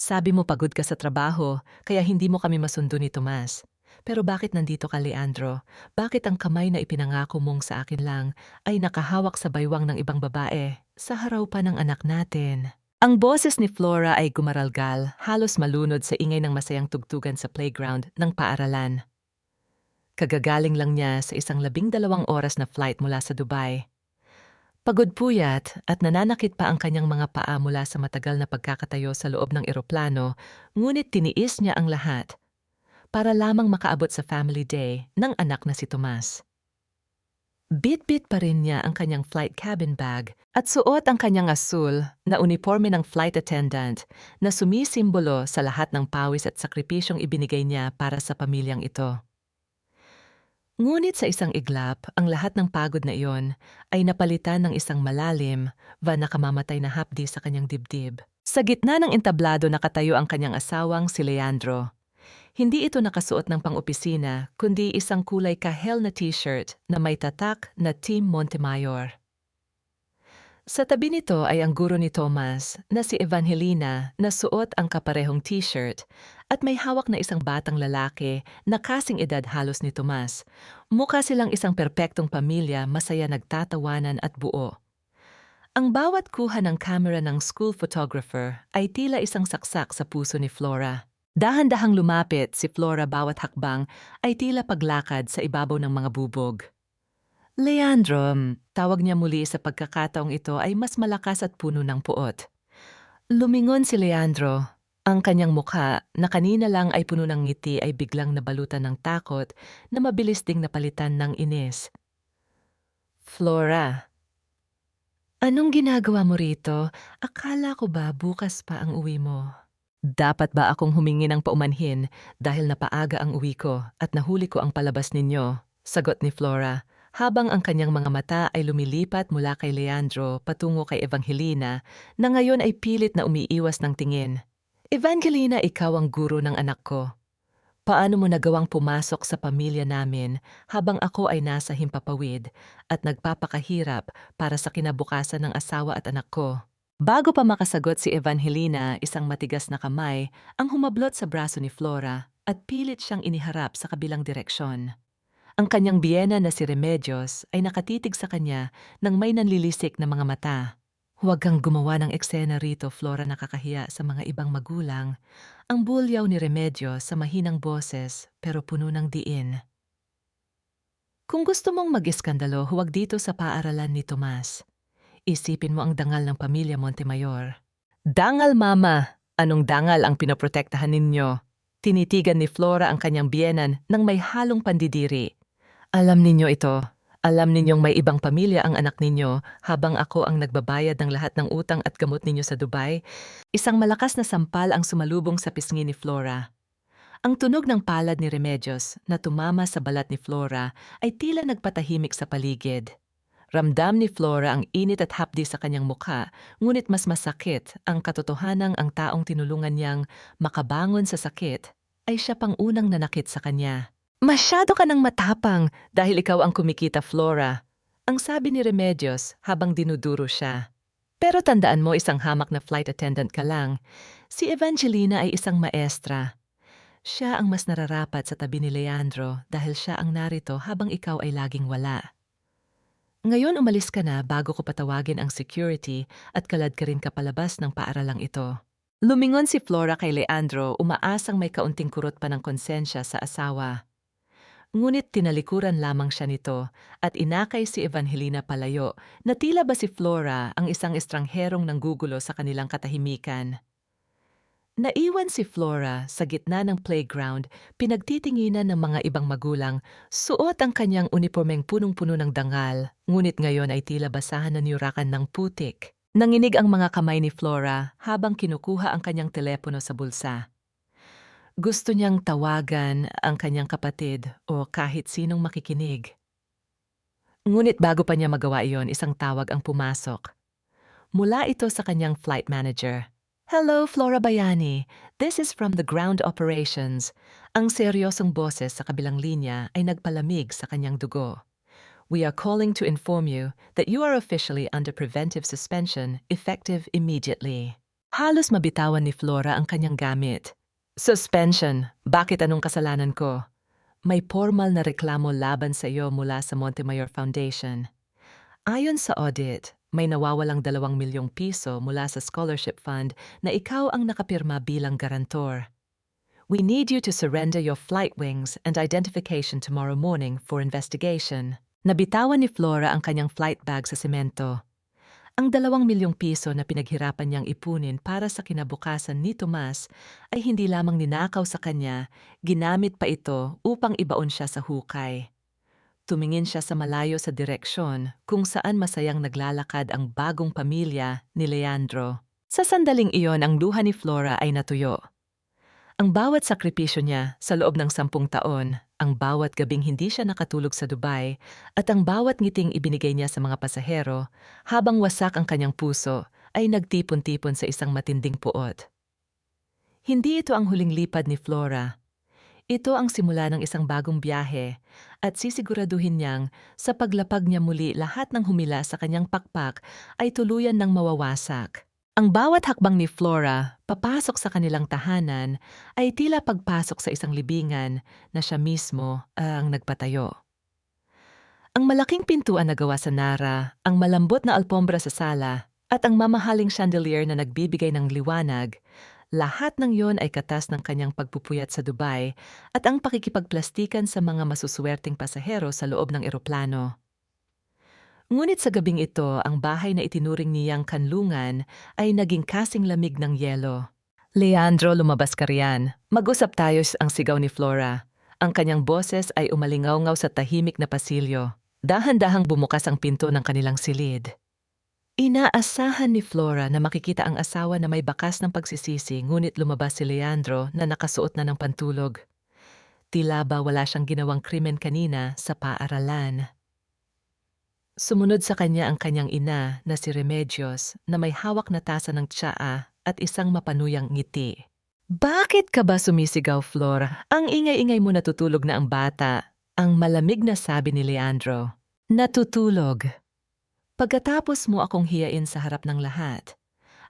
Sabi mo pagod ka sa trabaho, kaya hindi mo kami masundo ni Tomas. Pero bakit nandito ka, Leandro? Bakit ang kamay na ipinangako mong sa akin lang ay nakahawak sa baywang ng ibang babae sa harapan ng anak natin? Ang boses ni Flora ay gumaralgal, halos malunod sa ingay ng masayang tugtugan sa playground ng paaralan. Kagagaling lang niya sa isang 12 oras na flight mula sa Dubai. Pagod puyat at nananakit pa ang kanyang mga paa mula sa matagal na pagkakatayo sa loob ng eroplano, ngunit tiniis niya ang lahat para lamang makaabot sa family day ng anak na si Tomas. Bit-bit pa rin niya ang kanyang flight cabin bag at suot ang kanyang asul na uniforme ng flight attendant na sumisimbolo sa lahat ng pawis at sakripisyong ibinigay niya para sa pamilyang ito. Ngunit sa isang iglap, ang lahat ng pagod na iyon ay napalitan ng isang malalim, nakamamatay na hapdi sa kanyang dibdib. Sa gitna ng entablado nakatayo ang kanyang asawang si Leandro. Hindi ito nakasuot ng pang-opisina, kundi isang kulay kahel na t-shirt na may tatak na Team Montemayor. Sa tabi nito ay ang guro ni Thomas na si Evangelina na suot ang kaparehong t-shirt at may hawak na isang batang lalaki na kasing edad halos ni Tomas. Mukha silang isang perpektong pamilya, masaya nagtatawanan at buo. Ang bawat kuha ng camera ng school photographer ay tila isang saksak sa puso ni Flora. Dahan-dahang lumapit si Flora, bawat hakbang ay tila paglakad sa ibabaw ng mga bubog. Leandro, tawag niya muli sa pagkakataong ito ay mas malakas at puno ng puot. Lumingon si Leandro. Ang kanyang mukha na kanina lang ay puno ng ngiti ay biglang nabalutan ng takot na mabilis ding napalitan ng inis. Flora, anong ginagawa mo rito? Akala ko ba bukas pa ang uwi mo? Dapat ba akong humingi ng paumanhin dahil napaaga ang uwi ko at nahuli ko ang palabas ninyo? Sagot ni Flora, habang ang kanyang mga mata ay lumilipat mula kay Leandro patungo kay Evangelina na ngayon ay pilit na umiiwas ng tingin. Evangelina, ikaw ang guro ng anak ko. Paano mo nagawang pumasok sa pamilya namin habang ako ay nasa himpapawid at nagpapakahirap para sa kinabukasan ng asawa at anak ko? Bago pa makasagot si Evangelina, isang matigas na kamay ang humablot sa braso ni Flora at pilit siyang iniharap sa kabilang direksyon. Ang kanyang biyena na si Remedios ay nakatitig sa kanya nang may nanlilisik na mga mata. Huwag kang gumawa ng eksena rito, Flora, nakakahiya sa mga ibang magulang. Ang bulyaw ni Remedios sa mahinang boses pero puno ng diin. Kung gusto mong mag-iskandalo, huwag dito sa paaralan ni Tomas. Isipin mo ang dangal ng pamilya Montemayor. Dangal, Mama! Anong dangal ang pinoprotektahan ninyo? Tinitigan ni Flora ang kanyang biyenan nang may halong pandidiri. Alam ninyo ito. Alam ninyong may ibang pamilya ang anak ninyo habang ako ang nagbabayad ng lahat ng utang at gamot ninyo sa Dubai. Isang malakas na sampal ang sumalubong sa pisngi ni Flora. Ang tunog ng palad ni Remedios na tumama sa balat ni Flora ay tila nagpatahimik sa paligid. Ramdam ni Flora ang init at hapdi sa kanyang mukha, ngunit mas masakit ang katotohanang ang taong tinulungan niyang makabangon sa sakit ay siya pang unang nanakit sa kanya. Masyado ka ng matapang dahil ikaw ang kumikita, Flora, ang sabi ni Remedios habang dinuduro siya. Pero tandaan mo, isang hamak na flight attendant ka lang. Si Evangelina ay isang maestra. Siya ang mas nararapat sa tabi ni Leandro dahil siya ang narito habang ikaw ay laging wala. Ngayon umalis ka na bago ko patawagin ang security at kalad ka rin kapalabas ng paaralang ito. Lumingon si Flora kay Leandro, umaasang may kaunting kurot pa ng konsensya sa asawa. Ngunit tinalikuran lamang siya nito at inakay si Evangelina palayo na tila ba si Flora ang isang estrangherong nanggugulo sa kanilang katahimikan. Naiwan si Flora sa gitna ng playground, pinagtitinginan ng mga ibang magulang, suot ang kanyang unipormeng punong-puno ng dangal, ngunit ngayon ay tila basahan na niyurakan ng putik. Nanginig ang mga kamay ni Flora habang kinukuha ang kanyang telepono sa bulsa. Gusto niyang tawagan ang kanyang kapatid o kahit sinong makikinig. Ngunit bago pa niya magawa iyon, isang tawag ang pumasok. Mula ito sa kanyang flight manager. Hello, Flora Bayani. This is from the ground operations. Ang seryosong boses sa kabilang linya ay nagpalamig sa kanyang dugo. We are calling to inform you that you are officially under preventive suspension effective immediately. Halos mabitawan ni Flora ang kanyang gamit. Suspension. Bakit anong kasalanan ko? May formal na reklamo laban sa iyo mula sa Montemayor Foundation. Ayon sa audit, may nawawalang 2 milyong piso mula sa scholarship fund na ikaw ang nakapirma bilang garantor. We need you to surrender your flight wings and identification tomorrow morning for investigation. Nabitawan ni Flora ang kanyang flight bag sa semento. Ang 2 milyong piso na pinaghirapan niyang ipunin para sa kinabukasan ni Tomas ay hindi lamang ninakaw sa kanya, ginamit pa ito upang ibaon siya sa hukay. Tumingin siya sa malayo sa direksyon kung saan masayang naglalakad ang bagong pamilya ni Leandro. Sa sandaling iyon ang luha ni Flora ay natuyo. Ang bawat sakripisyo niya sa loob ng 10 taon, ang bawat gabing hindi siya nakatulog sa Dubai, at ang bawat ngiting ibinigay niya sa mga pasahero, habang wasak ang kanyang puso, ay nagtipon-tipon sa isang matinding puot. Hindi ito ang huling lipad ni Flora. Ito ang simula ng isang bagong biyahe, at sisiguraduhin niyang sa paglapag niya muli lahat ng humila sa kanyang pakpak ay tuluyan ng mawawasak. Ang bawat hakbang ni Flora, papasok sa kanilang tahanan, ay tila pagpasok sa isang libingan na siya mismo ang nagpatayo. Ang malaking pintuan na gawa sa Nara, ang malambot na alpombra sa sala, at ang mamahaling chandelier na nagbibigay ng liwanag, lahat ng yon ay katas ng kanyang pagpupuyat sa Dubai at ang pakikipagplastikan sa mga masuswerteng pasahero sa loob ng eroplano. Ngunit sa gabing ito, ang bahay na itinuring niyang kanlungan ay naging kasing lamig ng yelo. Leandro, lumabas ka riyan. Mag-usap tayo, ang sigaw ni Flora. Ang kanyang boses ay umalingaw-ngaw sa tahimik na pasilyo. Dahan-dahang bumukas ang pinto ng kanilang silid. Inaasahan ni Flora na makikita ang asawa na may bakas ng pagsisisi, ngunit lumabas si Leandro na nakasuot na ng pantulog. Tila ba wala siyang ginawang krimen kanina sa paaralan. Sumunod sa kanya ang kanyang ina na si Remedios na may hawak na tasa ng tsaa at isang mapanuyang ngiti. Bakit ka ba sumisigaw, Flora? Ang ingay-ingay mo, natutulog na ang bata. Ang malamig na sabi ni Leandro. Natutulog. Pagkatapos mo akong hiyain sa harap ng lahat,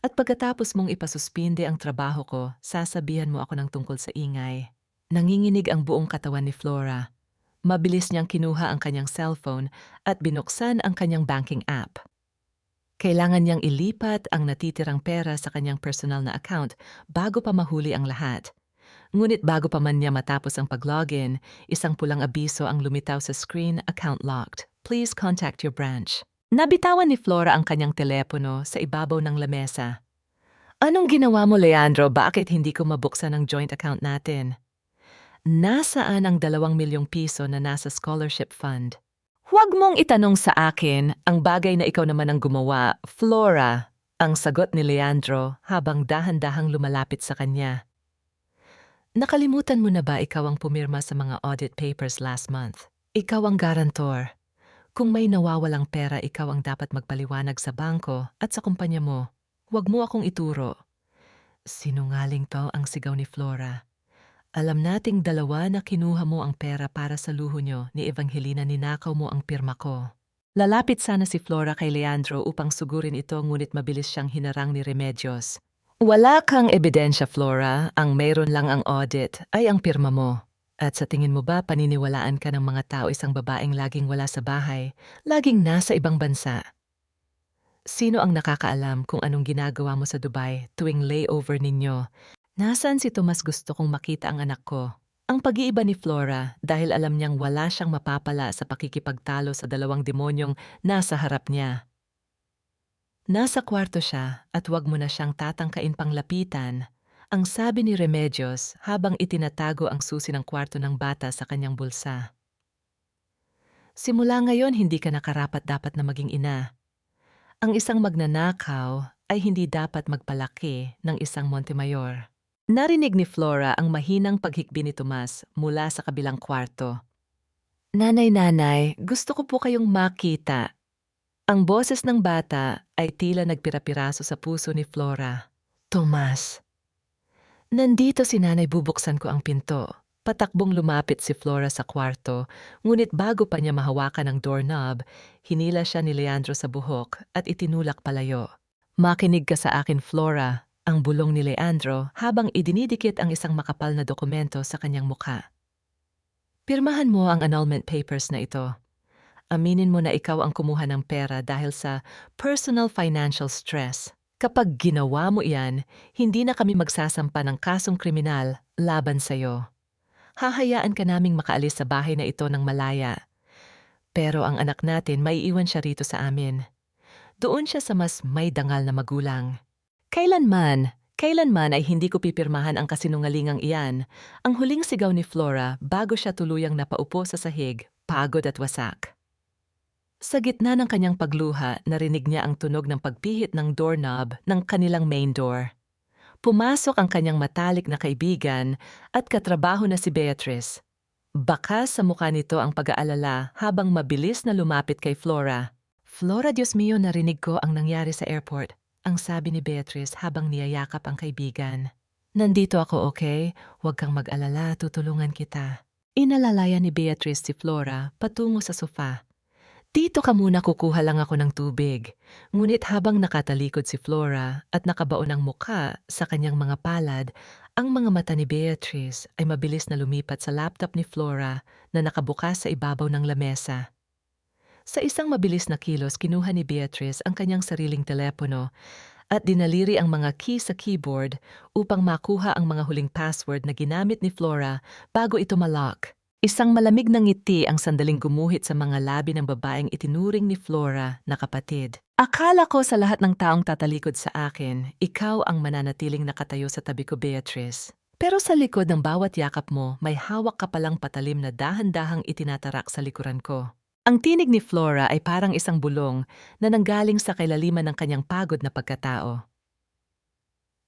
at pagkatapos mong ipasuspinde ang trabaho ko, sasabihan mo ako ng tungkol sa ingay. Nanginginig ang buong katawan ni Flora. Mabilis niyang kinuha ang kanyang cellphone at binuksan ang kanyang banking app. Kailangan niyang ilipat ang natitirang pera sa kanyang personal na account bago pa mahuli ang lahat. Ngunit bago pa man niya matapos ang pag-login, isang pulang abiso ang lumitaw sa screen, account locked. Please contact your branch. Nabitawan ni Flora ang kanyang telepono sa ibabaw ng lamesa. Anong ginawa mo, Leandro? Bakit hindi ko mabuksan ang joint account natin? Nasaan ang 2 milyong piso na nasa scholarship fund? Huwag mong itanong sa akin ang bagay na ikaw naman ang gumawa, Flora, ang sagot ni Leandro habang dahan-dahang lumalapit sa kanya. Nakalimutan mo na ba ikaw ang pumirma sa mga audit papers last month? Ikaw ang garantor. Kung may nawawalang pera, ikaw ang dapat magpaliwanag sa bangko at sa kumpanya mo. Huwag mo akong ituro. Sinungaling to, ang sigaw ni Flora. Alam nating dalawa na kinuha mo ang pera para sa luho nyo ni Evangelina, ninakaw mo ang pirma ko. Lalapit sana si Flora kay Leandro upang sugurin ito, ngunit mabilis siyang hinarang ni Remedios. Wala kang ebidensya, Flora. Ang mayroon lang ang audit ay ang pirma mo. At sa tingin mo ba paniniwalaan ka ng mga tao isang babaeng laging wala sa bahay, laging nasa ibang bansa? Sino ang nakakaalam kung anong ginagawa mo sa Dubai tuwing layover ninyo? Nasaan si Tomas? Gusto kong makita ang anak ko. Ang pag-iiba ni Flora dahil alam niyang wala siyang mapapala sa pakikipagtalo sa 2 demonyong nasa harap niya. Nasa kwarto siya at wag mo na siyang tatangkain pang lapitan, ang sabi ni Remedios habang itinatago ang susi ng kwarto ng bata sa kanyang bulsa. Simula ngayon, hindi ka nakarapat-dapat na maging ina. Ang isang magnanakaw ay hindi dapat magpalaki ng isang Montemayor. Narinig ni Flora ang mahinang paghikbi ni Tomas mula sa kabilang kwarto. Nanay, gusto ko po kayong makita. Ang boses ng bata ay tila nagpira-piraso sa puso ni Flora. Tomas. Nandito si nanay, bubuksan ko ang pinto. Patakbong lumapit si Flora sa kwarto, ngunit bago pa niya mahawakan ang doorknob, hinila siya ni Leandro sa buhok at itinulak palayo. Makinig ka sa akin, Flora. ang bulong ni Leandro habang idinidikit ang isang makapal na dokumento sa kanyang mukha. Pirmahan mo ang annulment papers na ito. Aminin mo na ikaw ang kumuha ng pera dahil sa personal financial stress. Kapag ginawa mo iyan, hindi na kami magsasampa ng kasong kriminal laban sa'yo. Hahayaan ka naming makaalis sa bahay na ito ng malaya. Pero ang anak natin maiiwan siya rito sa amin. Doon siya sa mas may dangal na magulang. Kailanman ay hindi ko pipirmahan ang kasinungalingang iyan, ang huling sigaw ni Flora bago siya tuluyang napaupo sa sahig, pagod at wasak. Sa gitna ng kanyang pagluha, narinig niya ang tunog ng pagpihit ng doorknob ng kanilang main door. Pumasok ang kanyang matalik na kaibigan at katrabaho na si Beatrice. Bakas sa mukha nito ang pag-aalala habang mabilis na lumapit kay Flora. Flora, Diyos mio, narinig ko ang nangyari sa airport, ang sabi ni Beatrice habang niyayakap ang kaibigan. Nandito ako, okay? Huwag kang mag-alala, tutulungan kita. Inalalaya ni Beatrice si Flora patungo sa sofa. Dito ka muna, kukuha lang ako ng tubig. Ngunit habang nakatalikod si Flora at nakabaon ang mukha sa kanyang mga palad, ang mga mata ni Beatrice ay mabilis na lumipat sa laptop ni Flora na nakabukas sa ibabaw ng lamesa. Sa isang mabilis na kilos, kinuha ni Beatrice ang kanyang sariling telepono at dinaliri ang mga key sa keyboard upang makuha ang mga huling password na ginamit ni Flora bago ito malock. Isang malamig na ngiti ang sandaling gumuhit sa mga labi ng babaeng itinuring ni Flora na kapatid. Akala ko sa lahat ng taong tatalikod sa akin, ikaw ang mananatiling nakatayo sa tabi ko, Beatrice. Pero sa likod ng bawat yakap mo, may hawak ka palang patalim na dahan-dahang itinatarak sa likuran ko. Ang tinig ni Flora ay parang isang bulong na nanggaling sa kailaliman ng kanyang pagod na pagkatao.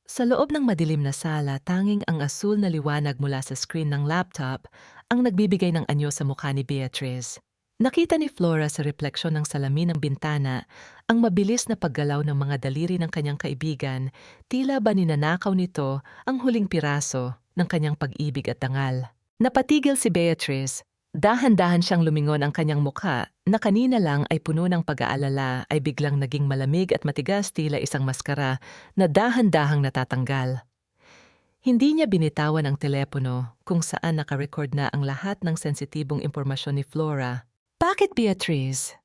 Sa loob ng madilim na sala, tanging ang asul na liwanag mula sa screen ng laptop ang nagbibigay ng anyo sa mukha ni Beatrice. Nakita ni Flora sa refleksyon ng salamin ng bintana ang mabilis na paggalaw ng mga daliri ng kanyang kaibigan, tila ba ninanakaw nito ang huling piraso ng kanyang pag-ibig at dangal. Napatigil si Beatrice. Dahan-dahan siyang lumingon, ang kanyang mukha na kanina lang ay puno ng pag-aalala ay biglang naging malamig at matigas, tila isang maskara na dahan-dahang natatanggal. Hindi niya binitawan ang telepono kung saan nakarecord na ang lahat ng sensitibong impormasyon ni Flora. Bakit, Beatrice?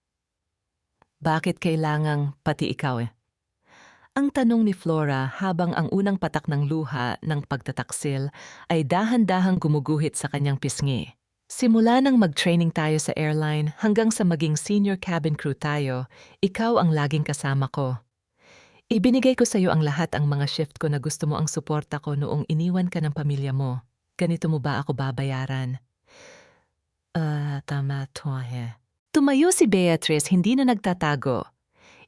Bakit kailangang pati ikaw? Ang tanong ni Flora habang ang unang patak ng luha ng pagtataksil ay dahan-dahang gumuguhit sa kanyang pisngi. Simula nang mag-training tayo sa airline hanggang sa maging senior cabin crew tayo, ikaw ang laging kasama ko. Ibinigay ko sa iyo ang lahat ang mga shift ko na gusto mo ang suporta ko noong iniwan ka ng pamilya mo. Ganito mo ba ako babayaran? Tama to eh. Tumayo si Beatrice, hindi na nagtatago.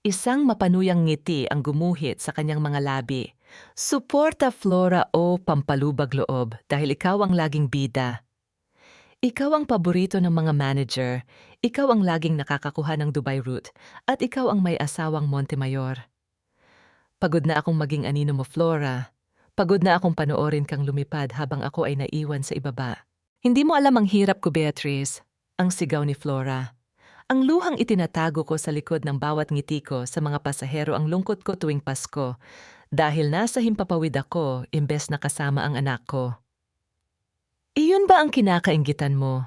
Isang mapanuyang ngiti ang gumuhit sa kanyang mga labi. Suporta, Flora, o pampalubag loob dahil ikaw ang laging bida. Ikaw ang paborito ng mga manager, ikaw ang laging nakakakuha ng Dubai route, at ikaw ang may asawang Montemayor. Pagod na akong maging anino mo, Flora. Pagod na akong panoorin kang lumipad habang ako ay naiwan sa ibaba. Hindi mo alam ang hirap ko, Beatrice, ang sigaw ni Flora. Ang luhang itinatago ko sa likod ng bawat ngiti ko sa mga pasahero, ang lungkot ko tuwing Pasko, dahil nasa himpapawid ako imbes na kasama ang anak ko. Iyon ba ang kinakainggitan mo?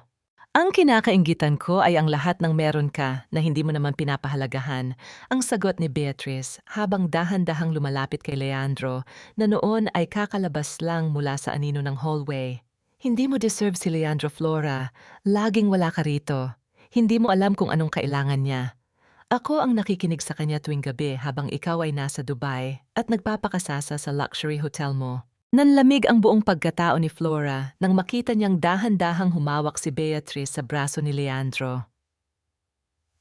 Ang kinakainggitan ko ay ang lahat ng meron ka na hindi mo naman pinapahalagahan, ang sagot ni Beatrice habang dahan-dahang lumalapit kay Leandro na noon ay kakalabas lang mula sa anino ng hallway. Hindi mo deserve si Leandro, Flora. Laging wala ka rito. Hindi mo alam kung anong kailangan niya. Ako ang nakikinig sa kanya tuwing gabi habang ikaw ay nasa Dubai at nagpapakasasa sa luxury hotel mo. Nanlamig ang buong pagkatao ni Flora nang makita niyang dahan-dahang humawak si Beatrice sa braso ni Leandro.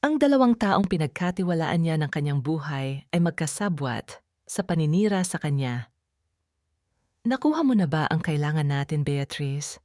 Ang dalawang taong pinagkatiwalaan niya ng kanyang buhay ay magkasabwat sa paninira sa kanya. Nakuha mo na ba ang kailangan natin, Beatrice?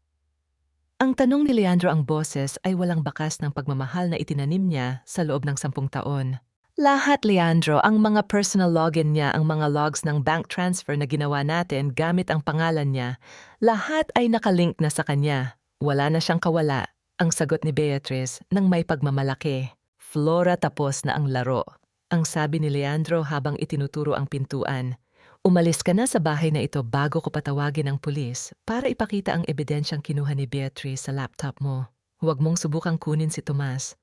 Ang tanong ni Leandro, ang boses ay walang bakas ng pagmamahal na itinanim niya sa loob ng 10 taon. Lahat, Leandro, ang mga personal login niya, ang mga logs ng bank transfer na ginawa natin gamit ang pangalan niya, lahat ay nakalink na sa kanya. Wala na siyang kawala, ang sagot ni Beatrice nang may pagmamalaki. Flora, tapos na ang laro, ang sabi ni Leandro habang itinuturo ang pintuan. Umalis ka na sa bahay na ito bago ko patawagin ang pulis para ipakita ang ebidensyang kinuha ni Beatrice sa laptop mo. Huwag mong subukang kunin si Tomas.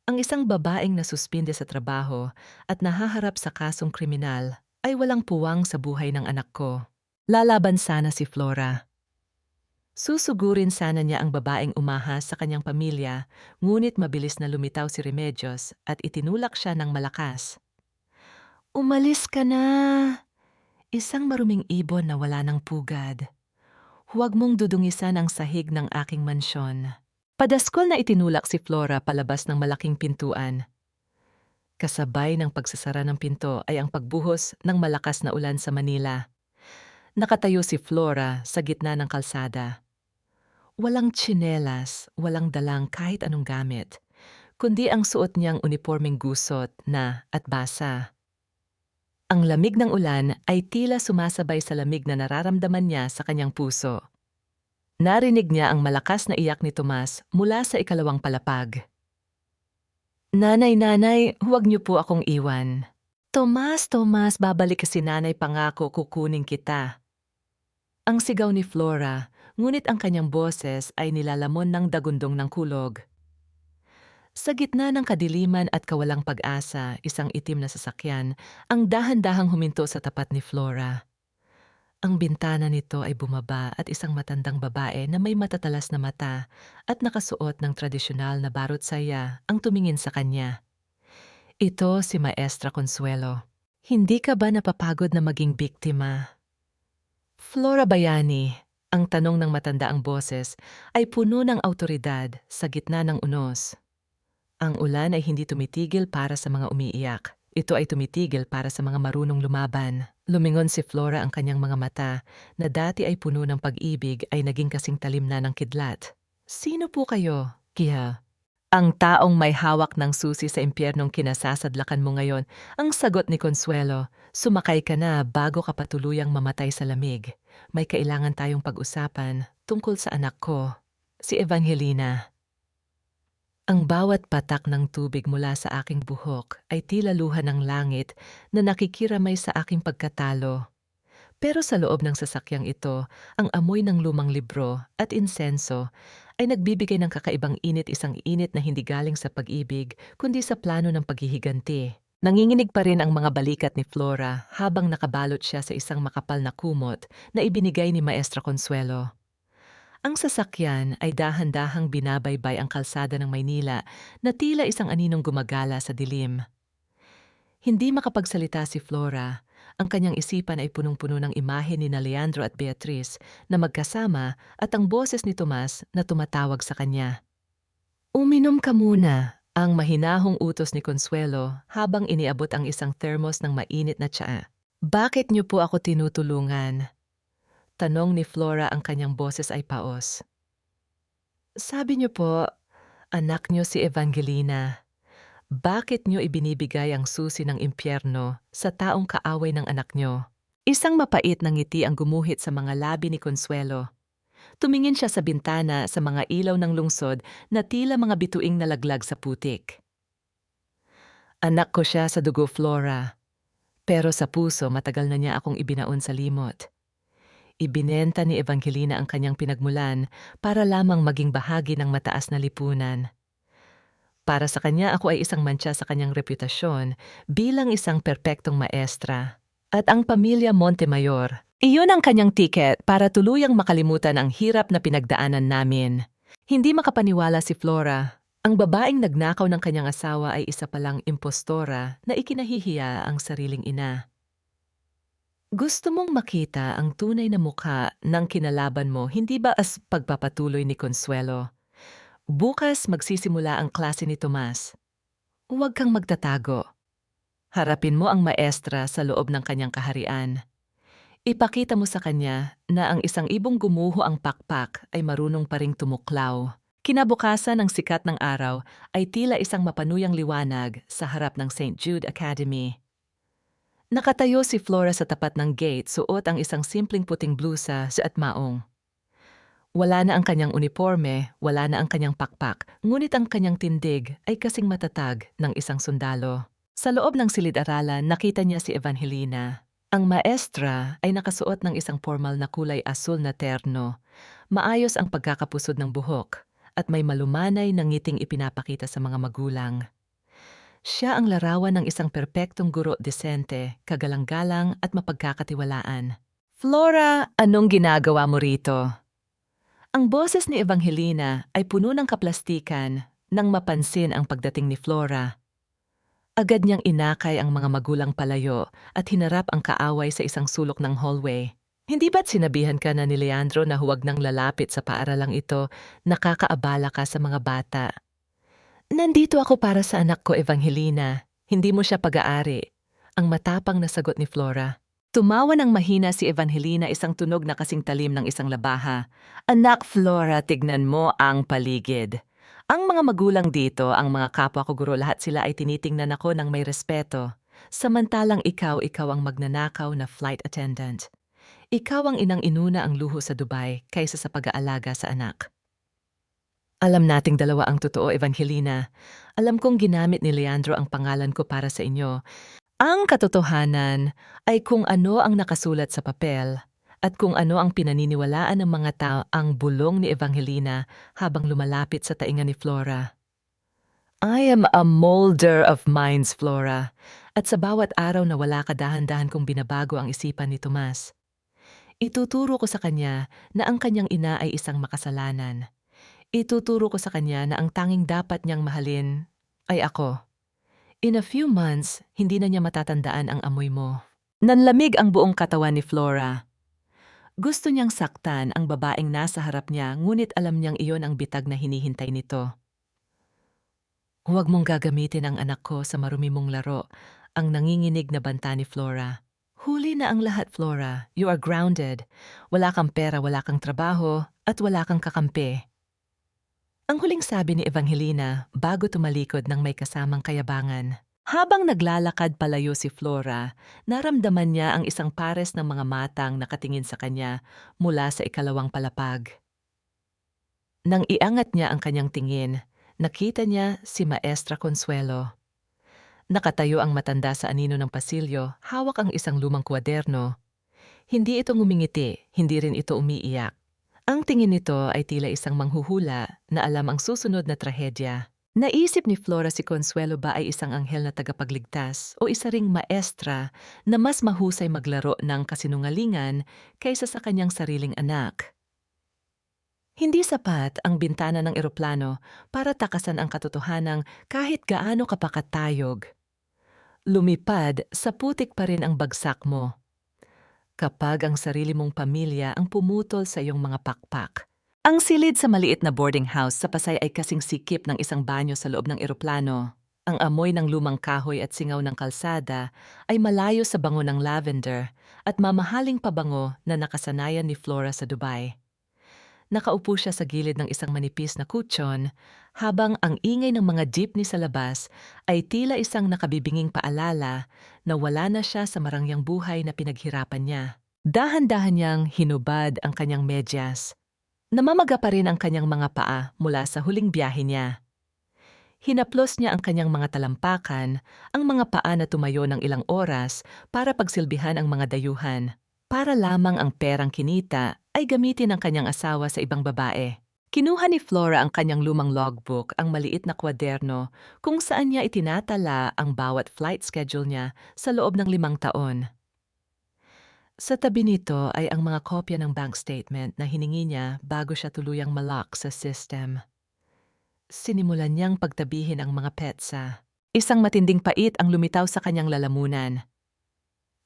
Ang isang babaeng nasuspinde sa trabaho at nahaharap sa kasong kriminal ay walang puwang sa buhay ng anak ko. Lalaban sana si Flora. Susugurin sana niya ang babaeng umahas sa kanyang pamilya, ngunit mabilis na lumitaw si Remedios at itinulak siya ng malakas. Umalis ka na! Isang maruming ibon na wala ng pugad. Huwag mong dudungisan ang sahig ng aking mansyon. Padaskol na itinulak si Flora palabas ng malaking pintuan. Kasabay ng pagsasara ng pinto ay ang pagbuhos ng malakas na ulan sa Manila. Nakatayo si Flora sa gitna ng kalsada. Walang tsinelas, walang dalang kahit anong gamit, kundi ang suot niyang unipormeng gusot na at basa. Ang lamig ng ulan ay tila sumasabay sa lamig na nararamdaman niya sa kanyang puso. Narinig niya ang malakas na iyak ni Tomas mula sa ikalawang palapag. Nanay, nanay, huwag niyo po akong iwan. Tomas, Tomas, babalik si nanay, pangako kukunin kita. Ang sigaw ni Flora, ngunit ang kanyang boses ay nilalamon ng dagundong ng kulog. Sa gitna ng kadiliman at kawalang pag-asa, isang itim na sasakyan ang dahan-dahang huminto sa tapat ni Flora. Ang bintana nito ay bumaba at isang matandang babae na may matatalas na mata at nakasuot ng tradisyonal na barot saya ang tumingin sa kanya. Ito si Maestra Consuelo. Hindi ka ba napapagod na maging biktima? Flora Bayani, ang tanong ng matandaang boses ay puno ng awtoridad sa gitna ng unos. Ang ulan ay hindi tumitigil para sa mga umiiyak. Ito ay tumitigil para sa mga marunong lumaban. Lumingon si Flora, ang kanyang mga mata na dati ay puno ng pag-ibig ay naging kasing talim na ng kidlat. Sino po kayo, Kia? Ang taong may hawak ng susi sa impyernong kinasasadlakan mo ngayon. Ang sagot ni Consuelo, sumakay ka na bago ka patuluyang mamatay sa lamig. May kailangan tayong pag-usapan tungkol sa anak ko, si Evangelina. Ang bawat patak ng tubig mula sa aking buhok ay tila luha ng langit na nakikiramay sa aking pagkatalo. Pero sa loob ng sasakyang ito, ang amoy ng lumang libro at insenso ay nagbibigay ng kakaibang init, isang init na hindi galing sa pag-ibig kundi sa plano ng paghihiganti. Nanginginig pa rin ang mga balikat ni Flora habang nakabalot siya sa isang makapal na kumot na ibinigay ni Maestra Consuelo. Ang sasakyan ay dahan-dahang binabaybay ang kalsada ng Maynila na tila isang aninong gumagala sa dilim. Hindi makapagsalita si Flora. Ang kanyang isipan ay punong-puno ng imahe ni Leandro at Beatrice na magkasama at ang boses ni Tomas na tumatawag sa kanya. Uminom ka muna, ang mahinahong utos ni Consuelo habang iniabot ang isang thermos ng mainit na tsaa. Bakit niyo po ako tinutulungan? Tanong ni Flora, ang kanyang boses ay paos. Sabi niyo po, anak niyo si Evangelina. Bakit niyo ibinibigay ang susi ng impyerno sa taong kaaway ng anak niyo? Isang mapait na ngiti ang gumuhit sa mga labi ni Consuelo. Tumingin siya sa bintana sa mga ilaw ng lungsod na tila mga bituing nalaglag sa putik. Anak ko siya sa dugo, Flora. Pero sa puso matagal na niya akong ibinaon sa limot. Ibinenta ni Evangelina ang kanyang pinagmulan para lamang maging bahagi ng mataas na lipunan. Para sa kanya, ako ay isang mantsa sa kanyang reputasyon bilang isang perpektong maestra. At ang pamilya Montemayor, iyon ang kanyang tiket para tuluyang makalimutan ang hirap na pinagdaanan namin. Hindi makapaniwala si Flora. Ang babaeng nagnakaw ng kanyang asawa ay isa palang impostora na ikinahihiya ang sariling ina. Gusto mong makita ang tunay na mukha ng kinalaban mo, hindi ba as pagpapatuloy ni Consuelo? Bukas magsisimula ang klase ni Tomas. Huwag kang magtatago. Harapin mo ang maestra sa loob ng kanyang kaharian. Ipakita mo sa kanya na ang isang ibong gumuho ang pakpak ay marunong pa ring tumuklaw. Kinabukasan ng sikat ng araw ay tila isang mapanuyang liwanag sa harap ng St. Jude Academy. Nakatayo si Flora sa tapat ng gate, suot ang isang simpleng puting blusa at maong. Wala na ang kanyang uniforme, wala na ang kanyang pakpak, ngunit ang kanyang tindig ay kasing matatag ng isang sundalo. Sa loob ng silid-aralan, nakita niya si Evangelina. Ang maestra ay nakasuot ng isang formal na kulay asul na terno. Maayos ang pagkakapusod ng buhok at may malumanay na ngiting ipinapakita sa mga magulang. Siya ang larawan ng isang perpektong guro desente, kagalang-galang at mapagkakatiwalaan. Flora, anong ginagawa mo rito? Ang boses ni Evangelina ay puno ng kaplastikan nang mapansin ang pagdating ni Flora. Agad niyang inakay ang mga magulang palayo at hinarap ang kaaway sa isang sulok ng hallway. Hindi ba't sinabihan ka na ni Leandro na huwag nang lalapit sa paaralang ito, nakakaabala ka sa mga bata? Nandito ako para sa anak ko, Evangelina. Hindi mo siya pag-aari. Ang matapang na sagot ni Flora. Tumawa ng mahina si Evangelina, isang tunog na kasing talim ng isang labaha. Anak Flora, tignan mo ang paligid. Ang mga magulang dito, ang mga kapwa ko guro, lahat sila ay tinitingnan ako ng may respeto. Samantalang ikaw ang magnanakaw na flight attendant. Ikaw ang inang-inuna ang luho sa Dubai kaysa sa pag-aalaga sa anak. Alam nating dalawa ang totoo, Evangelina. Alam kong ginamit ni Leandro ang pangalan ko para sa inyo. Ang katotohanan ay kung ano ang nakasulat sa papel at kung ano ang pinaniniwalaan ng mga tao. Ang bulong ni Evangelina habang lumalapit sa tainga ni Flora. I am a molder of minds, Flora. At sa bawat araw na wala ka, dahan-dahan kong binabago ang isipan ni Tomas. Ituturo ko sa kanya na ang kanyang ina ay isang makasalanan. Ituturo ko sa kanya na ang tanging dapat niyang mahalin ay ako. In a few months, hindi na niya matatandaan ang amoy mo. Nanlamig ang buong katawan ni Flora. Gusto niyang saktan ang babaeng nasa harap niya, ngunit alam niyang iyon ang bitag na hinihintay nito. Huwag mong gagamitin ang anak ko sa marumi mong laro, ang nanginginig na banta ni Flora. Huli na ang lahat, Flora. You are grounded. Wala kang pera, wala kang trabaho, at wala kang kakampi. Ang huling sabi ni Evangelina bago tumalikod ng may kasamang kayabangan. Habang naglalakad palayo si Flora, naramdaman niya ang isang pares ng mga matang nakatingin sa kanya mula sa ikalawang palapag. Nang iangat niya ang kanyang tingin, nakita niya si Maestra Consuelo. Nakatayo ang matanda sa anino ng pasilyo, hawak ang isang lumang kwaderno. Hindi ito ngumingiti, hindi rin ito umiiyak. Ang tingin nito ay tila isang manghuhula na alam ang susunod na trahedya. Naisip ni Flora si Consuelo ba ay isang anghel na tagapagligtas o isa ring maestra na mas mahusay maglaro ng kasinungalingan kaysa sa kanyang sariling anak. Hindi sapat ang bintana ng eroplano para takasan ang katotohanang kahit gaano ka pa katayog. Lumipad, sa putik pa rin ang bagsak mo. Kapag ang sarili mong pamilya ang pumutol sa iyong mga pakpak. Ang silid sa maliit na boarding house sa Pasay ay kasing sikip ng isang banyo sa loob ng eroplano. Ang amoy ng lumang kahoy at singaw ng kalsada ay malayo sa bango ng lavender at mamahaling pabango na nakasanayan ni Flora sa Dubai. Nakaupo siya sa gilid ng isang manipis na kutsyon habang ang ingay ng mga jeepney sa labas ay tila isang nakabibinging paalala na wala na siya sa marangyang buhay na pinaghirapan niya. Dahan-dahan niyang hinubad ang kanyang medyas. Namamaga pa rin ang kanyang mga paa mula sa huling biyahe niya. Hinaplos niya ang kanyang mga talampakan, ang mga paa na tumayo ng ilang oras para pagsilbihan ang mga dayuhan. Para lamang ang perang kinita ay gamitin ng kanyang asawa sa ibang babae. Kinuha ni Flora ang kanyang lumang logbook, ang maliit na kwaderno kung saan niya itinatala ang bawat flight schedule niya sa loob ng 5 taon. Sa tabi nito ay ang mga kopya ng bank statement na hiningi niya bago siya tuluyang malock sa system. Sinimulan niyang pagtabihin ang mga petsa. Isang matinding pait ang lumitaw sa kanyang lalamunan.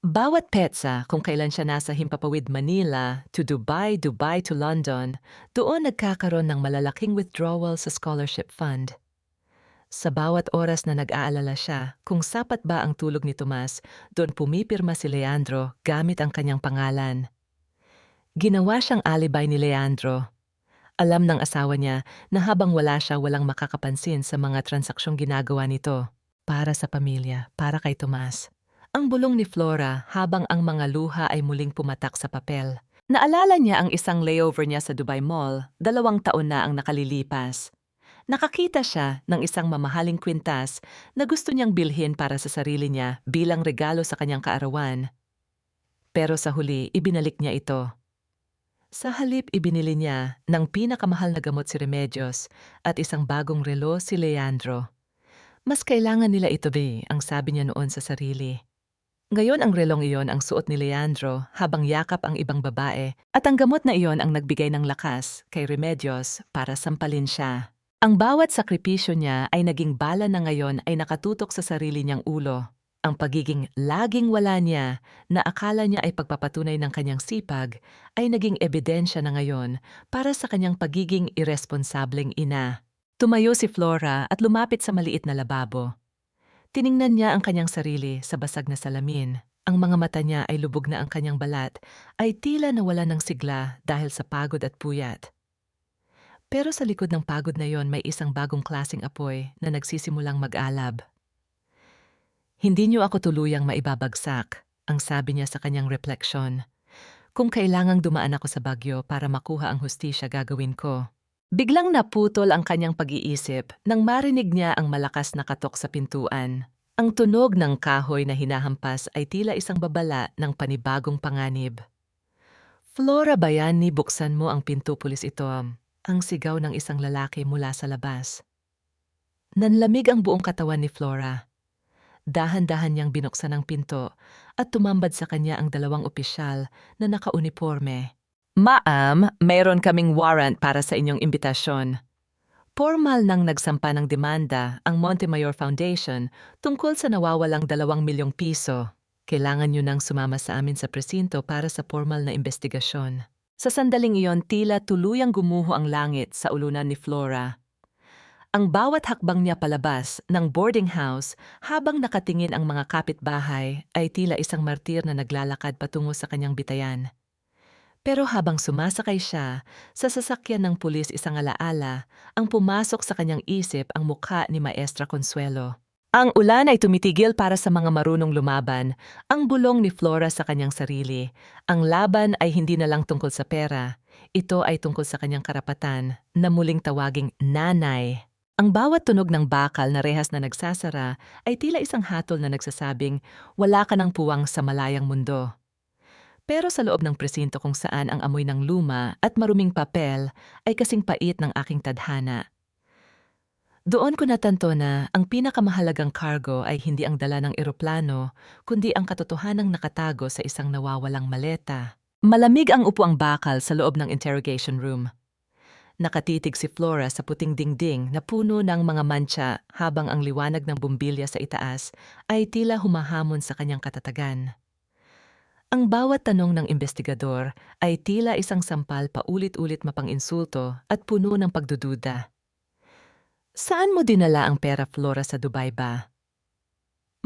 Bawat petsa, kung kailan siya nasa Himpapawid, Manila, to Dubai, Dubai to London, doon nagkakaroon ng malalaking withdrawal sa scholarship fund. Sa bawat oras na nag-aalala siya kung sapat ba ang tulog ni Tomas, doon pumipirma si Leandro gamit ang kanyang pangalan. Ginawa siyang alibay ni Leandro. Alam ng asawa niya na habang wala siya, walang makakapansin sa mga transaksyong ginagawa nito. Para sa pamilya, para kay Tomas. Ang bulong ni Flora habang ang mga luha ay muling pumatak sa papel. Naalala niya ang isang layover niya sa Dubai Mall, 2 taon na ang nakalilipas. Nakakita siya ng isang mamahaling kwintas na gusto niyang bilhin para sa sarili niya bilang regalo sa kanyang kaarawan. Pero sa huli, ibinalik niya ito. Sa halip, ibinili niya ng pinakamahal na gamot si Remedios at isang bagong relo si Leandro. Mas kailangan nila ito ang sabi niya noon sa sarili. Ngayon ang relong iyon ang suot ni Leandro habang yakap ang ibang babae at ang gamot na iyon ang nagbigay ng lakas kay Remedios para sampalin siya. Ang bawat sakripisyo niya ay naging bala na ngayon ay nakatutok sa sarili niyang ulo. Ang pagiging laging wala niya na akala niya ay pagpapatunay ng kanyang sipag ay naging ebidensya na ngayon para sa kanyang pagiging irresponsableng ina. Tumayo si Flora at lumapit sa maliit na lababo. Tiningnan niya ang kanyang sarili sa basag na salamin. Ang mga mata niya ay lubog na ang kanyang balat, ay tila nawala ng sigla dahil sa pagod at puyat. Pero sa likod ng pagod na yon may isang bagong klaseng apoy na nagsisimulang mag-alab. Hindi niyo ako tuluyang maibabagsak, ang sabi niya sa kanyang refleksyon. Kung kailangang dumaan ako sa bagyo para makuha ang hustisya gagawin ko. Biglang naputol ang kanyang pag-iisip nang marinig niya ang malakas na katok sa pintuan. Ang tunog ng kahoy na hinahampas ay tila isang babala ng panibagong panganib. Flora Bayani, buksan mo ang pinto, pulis ito. Ang sigaw ng isang lalaki mula sa labas. Nanlamig ang buong katawan ni Flora. Dahan-dahan niyang binuksan ang pinto at tumambad sa kanya ang dalawang opisyal na nakauniporme. Ma'am, mayroon kaming warrant para sa inyong imbitasyon. Formal nang nagsampa ng demanda ang Montemayor Foundation tungkol sa nawawalang 2 milyong piso. Kailangan nyo nang sumama sa amin sa presinto para sa formal na investigasyon. Sa sandaling iyon, tila tuluyang gumuho ang langit sa ulunan ni Flora. Ang bawat hakbang niya palabas ng boarding house habang nakatingin ang mga kapitbahay ay tila isang martir na naglalakad patungo sa kanyang bitayan. Pero habang sumasakay siya sa sasakyan ng pulis, isang alaala ang pumasok sa kanyang isip, ang mukha ni Maestra Consuelo. Ang ulan ay tumitigil para sa mga marunong lumaban, ang bulong ni Flora sa kanyang sarili. Ang laban ay hindi na lang tungkol sa pera, ito ay tungkol sa kanyang karapatan na muling tawaging nanay. Ang bawat tunog ng bakal na rehas na nagsasara ay tila isang hatol na nagsasabing, wala ka ng puwang sa malayang mundo. Pero sa loob ng presinto kung saan ang amoy ng luma at maruming papel ay kasing pait ng aking tadhana. Doon ko natanto na ang pinakamahalagang cargo ay hindi ang dala ng eroplano, kundi ang katotohanang nakatago sa isang nawawalang maleta. Malamig ang upuang bakal sa loob ng interrogation room. Nakatitig si Flora sa puting dingding na puno ng mga mantsa habang ang liwanag ng bumbilya sa itaas ay tila humahamon sa kanyang katatagan. Ang bawat tanong ng investigador ay tila isang sampal paulit-ulit mapang-insulto at puno ng pagdududa. Saan mo dinala ang pera, Flora, sa Dubai ba?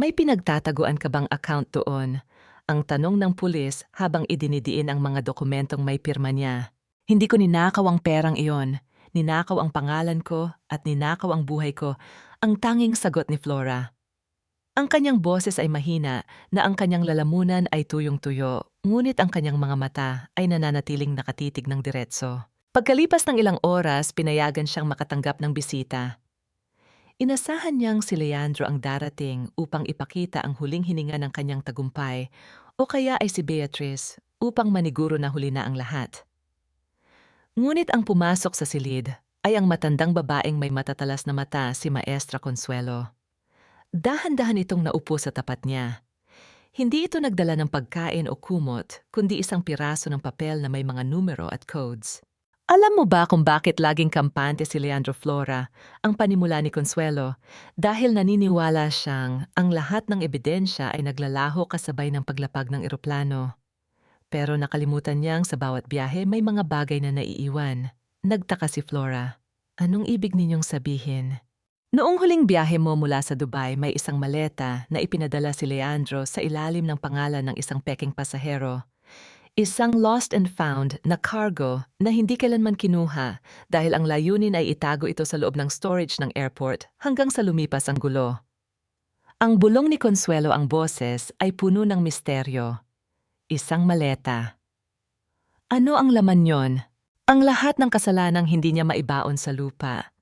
May pinagtataguan ka bang account doon? Ang tanong ng pulis habang idinidiin ang mga dokumentong may pirma niya. Hindi ko ninakaw ang perang iyon. Ninakaw ang pangalan ko at ninakaw ang buhay ko, ang tanging sagot ni Flora. Ang kanyang boses ay mahina na ang kanyang lalamunan ay tuyong-tuyo, ngunit ang kanyang mga mata ay nananatiling nakatitig ng diretso. Pagkalipas ng ilang oras, pinayagan siyang makatanggap ng bisita. Inasahan niyang si Leandro ang darating upang ipakita ang huling hininga ng kanyang tagumpay, o kaya ay si Beatrice upang maniguro na huli na ang lahat. Ngunit ang pumasok sa silid ay ang matandang babaeng may matatalas na mata, si Maestra Consuelo. Dahan-dahan itong naupo sa tapat niya. Hindi ito nagdala ng pagkain o kumot, kundi isang piraso ng papel na may mga numero at codes. Alam mo ba kung bakit laging kampante si Leandro, Flora, ang panimula ni Consuelo? Dahil naniniwala siyang ang lahat ng ebidensya ay naglalaho kasabay ng paglapag ng eroplano. Pero nakalimutan niyang sa bawat biyahe may mga bagay na naiiwan. Nagtaka si Flora. Anong ibig ninyong sabihin? Noong huling biyahe mo mula sa Dubai, may isang maleta na ipinadala si Leandro sa ilalim ng pangalan ng isang peking pasahero. Isang lost and found na cargo na hindi kailanman kinuha dahil ang layunin ay itago ito sa loob ng storage ng airport hanggang sa lumipas ang gulo. Ang bulong ni Consuelo, ang boses, ay puno ng misteryo. Isang maleta. Ano ang laman yon? Ang lahat ng kasalanang hindi niya maibaon sa lupa.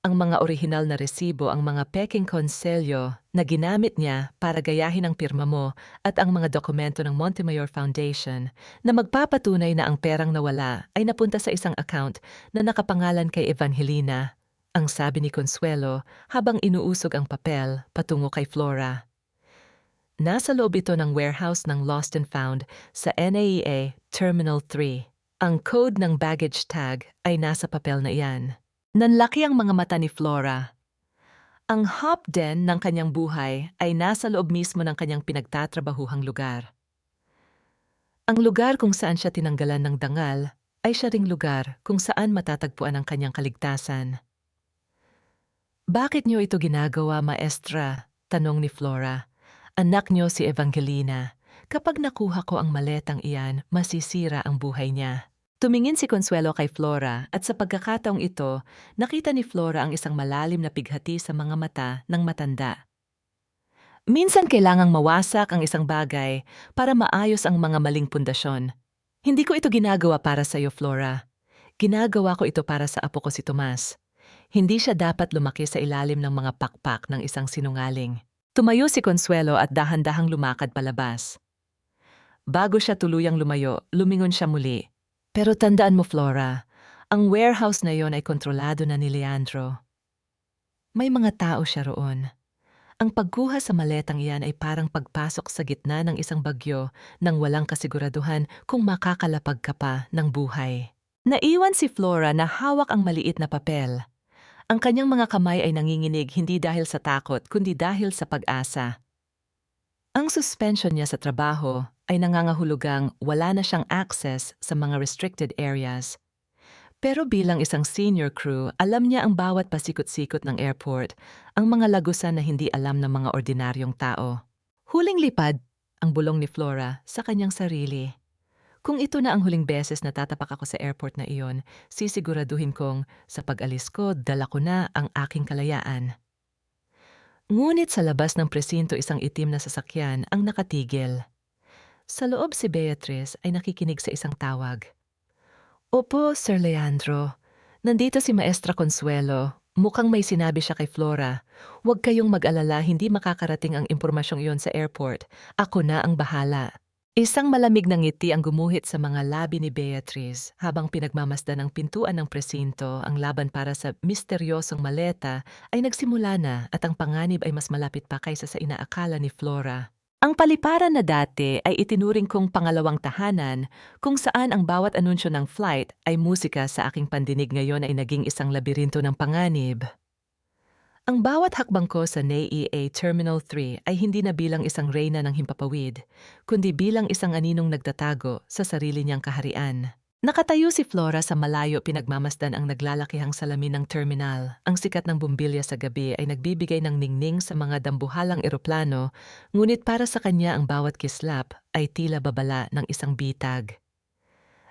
Ang mga orihinal na resibo ang mga peking konselyo na ginamit niya para gayahin ang pirma mo at ang mga dokumento ng Montemayor Foundation na magpapatunay na ang perang nawala ay napunta sa isang account na nakapangalan kay Evangelina, ang sabi ni Consuelo habang inuusog ang papel patungo kay Flora. Nasa loob ito ng warehouse ng Lost and Found sa NAEA Terminal 3. Ang code ng baggage tag ay nasa papel na iyan. Nanlaki ang mga mata ni Flora. Ang hop den ng kanyang buhay ay nasa loob mismo ng kanyang pinagtatrabahuhang lugar. Ang lugar kung saan siya tinanggalan ng dangal ay siya ring lugar kung saan matatagpuan ang kanyang kaligtasan. Bakit niyo ito ginagawa, maestra? Tanong ni Flora. Anak niyo si Evangelina. Kapag nakuha ko ang maletang iyan, masisira ang buhay niya. Tumingin si Consuelo kay Flora at sa pagkakataong ito, nakita ni Flora ang isang malalim na pighati sa mga mata ng matanda. Minsan kailangang mawasak ang isang bagay para maayos ang mga maling pundasyon. Hindi ko ito ginagawa para sa iyo, Flora. Ginagawa ko ito para sa apo ko si Tomas. Hindi siya dapat lumaki sa ilalim ng mga pakpak ng isang sinungaling. Tumayo si Consuelo at dahan-dahang lumakad palabas. Bago siya tuluyang lumayo, lumingon siya muli. Pero tandaan mo, Flora, ang warehouse na yon ay kontrolado na ni Leandro. May mga tao siya roon. Ang pagkuha sa maletang iyan ay parang pagpasok sa gitna ng isang bagyo nang walang kasiguraduhan kung makakalapag ka pa ng buhay. Naiwan si Flora na hawak ang maliit na papel. Ang kanyang mga kamay ay nanginginig hindi dahil sa takot kundi dahil sa pag-asa. Ang suspension niya sa trabaho ay nangangahulugang wala na siyang access sa mga restricted areas. Pero bilang isang senior crew, alam niya ang bawat pasikot-sikot ng airport, ang mga lagusan na hindi alam ng mga ordinaryong tao. Huling lipad ang bulong ni Flora sa kanyang sarili. Kung ito na ang huling beses na tatapak ako sa airport na iyon, sisiguraduhin kong sa pag-alis ko, dala ko na ang aking kalayaan. Ngunit sa labas ng presinto isang itim na sasakyan ang nakatigil. Sa loob si Beatrice ay nakikinig sa isang tawag. Opo, Sir Leandro. Nandito si Maestra Consuelo. Mukhang may sinabi siya kay Flora. Huwag kayong mag-alala, hindi makakarating ang impormasyong iyon sa airport. Ako na ang bahala. Isang malamig na ngiti ang gumuhit sa mga labi ni Beatrice habang pinagmamasdan ng pintuan ng presinto. Ang laban para sa misteryosong maleta ay nagsimula na at ang panganib ay mas malapit pa kaysa sa inaakala ni Flora. Ang paliparan na dati ay itinuring kong pangalawang tahanan kung saan ang bawat anunsyo ng flight ay musika sa aking pandinig ngayon ay naging isang labirinto ng panganib. Ang bawat hakbang ko sa NAEA Terminal 3 ay hindi na bilang isang reyna ng himpapawid, kundi bilang isang aninong nagtatago sa sarili niyang kaharian. Nakatayo si Flora sa malayo pinagmamasdan ang naglalakihang salamin ng terminal. Ang sikat ng bumbilya sa gabi ay nagbibigay ng ningning sa mga dambuhalang eroplano, ngunit para sa kanya ang bawat kislap ay tila babala ng isang bitag.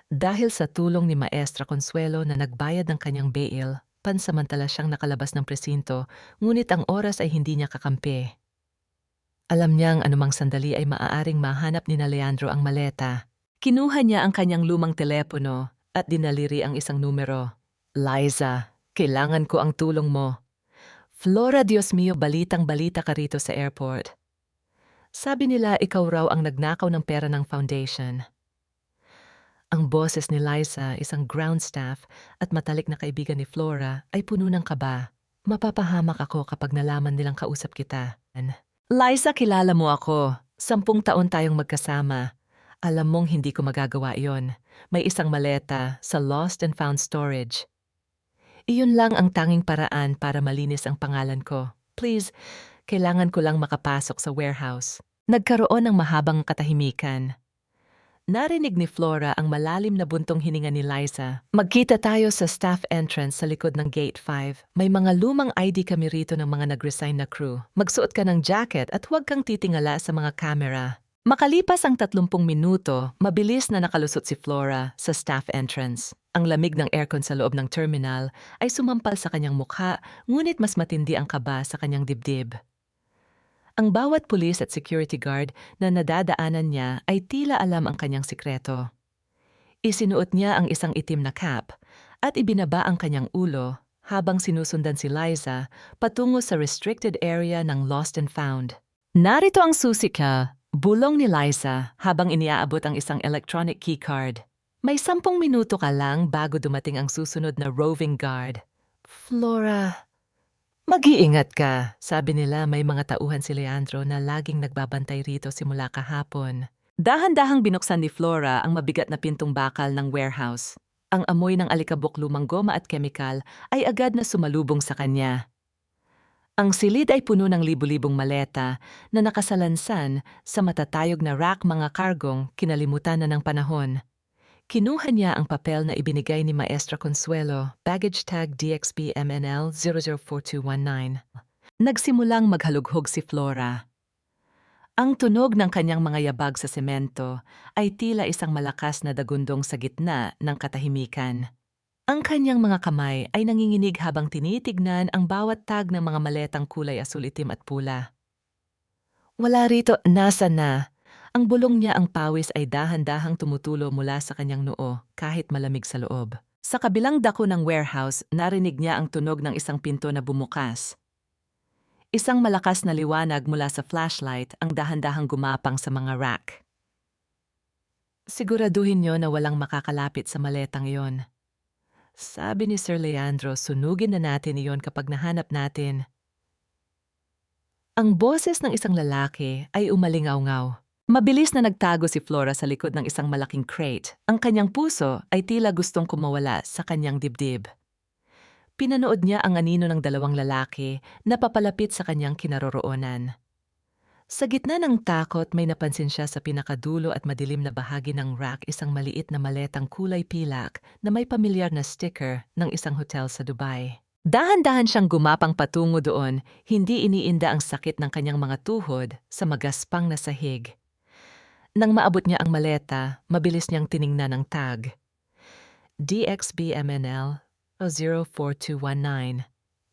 Dahil sa tulong ni Maestra Consuelo na nagbayad ng kanyang bail, pansamantala siyang nakalabas ng presinto, ngunit ang oras ay hindi niya kakampi. Alam niyang anumang sandali ay maaaring mahanap ni Leandro ang maleta. Kinuha niya ang kanyang lumang telepono at dinaliri ang isang numero. Liza, kailangan ko ang tulong mo. Flora, Diyos mio, balitang-balita ka rito sa airport. Sabi nila ikaw raw ang nagnakaw ng pera ng foundation. Ang boses ni Liza, isang ground staff at matalik na kaibigan ni Flora, ay puno ng kaba. Mapapahamak ako kapag nalaman nilang kausap kita. Liza, kilala mo ako. 10 taon tayong magkasama. Alam mong hindi ko magagawa iyon. May isang maleta sa Lost and Found Storage. Iyon lang ang tanging paraan para malinis ang pangalan ko. Please, kailangan ko lang makapasok sa warehouse. Nagkaroon ng mahabang katahimikan. Narinig ni Flora ang malalim na buntong hininga ni Liza. Magkita tayo sa staff entrance sa likod ng Gate 5. May mga lumang ID kami rito ng mga nag-resign na crew. Magsuot ka ng jacket at huwag kang titingala sa mga camera. Makalipas ang 30 minuto, mabilis na nakalusot si Flora sa staff entrance. Ang lamig ng aircon sa loob ng terminal ay sumampal sa kanyang mukha, ngunit mas matindi ang kaba sa kanyang dibdib. Ang bawat pulis at security guard na nadadaanan niya ay tila alam ang kanyang sikreto. Isinuot niya ang isang itim na cap at ibinaba ang kanyang ulo habang sinusundan si Liza patungo sa restricted area ng Lost and Found. Narito ang susi ka, bulong ni Liza habang iniaabot ang isang electronic keycard. May 10 minuto ka lang bago dumating ang susunod na roving guard. Flora, mag-iingat ka. Sabi nila may mga tauhan si Leandro na laging nagbabantay rito simula kahapon. Dahan-dahang binuksan ni Flora ang mabigat na pintong bakal ng warehouse. Ang amoy ng alikabok, lumang goma at kemikal ay agad na sumalubong sa kanya. Ang silid ay puno ng libu-libong maleta na nakasalansan sa matatayog na rack, mga kargong kinalimutan na ng panahon. Kinuha niya ang papel na ibinigay ni Maestra Consuelo, baggage tag DXB MNL 004219. Nagsimulang maghalughog si Flora. Ang tunog ng kanyang mga yabag sa semento ay tila isang malakas na dagundong sa gitna ng katahimikan. Ang kanyang mga kamay ay nanginginig habang tinitignan ang bawat tag ng mga maletang kulay asul, itim at pula. Wala rito, nasa na? Ang bulong niya, ang pawis ay dahan-dahang tumutulo mula sa kanyang noo kahit malamig sa loob. Sa kabilang dako ng warehouse, narinig niya ang tunog ng isang pinto na bumukas. Isang malakas na liwanag mula sa flashlight ang dahan-dahang gumapang sa mga rack. Siguraduhin niyo na walang makakalapit sa maletang iyon. Sabi ni Sir Leandro, sunugin na natin iyon kapag nahanap natin. Ang boses ng isang lalaki ay umalingaw-ngaw. Mabilis na nagtago si Flora sa likod ng isang malaking crate. Ang kanyang puso ay tila gustong kumawala sa kanyang dibdib. Pinanood niya ang anino ng dalawang lalaki na papalapit sa kanyang kinaroroonan. Sa gitna ng takot, may napansin siya sa pinakadulo at madilim na bahagi ng rack, isang maliit na maletang kulay pilak na may pamilyar na sticker ng isang hotel sa Dubai. Dahan-dahan siyang gumapang patungo doon, hindi iniinda ang sakit ng kanyang mga tuhod sa magaspang na sahig. Nang maabot niya ang maleta, mabilis niyang tiningnan ang tag. DXB MNL 04219.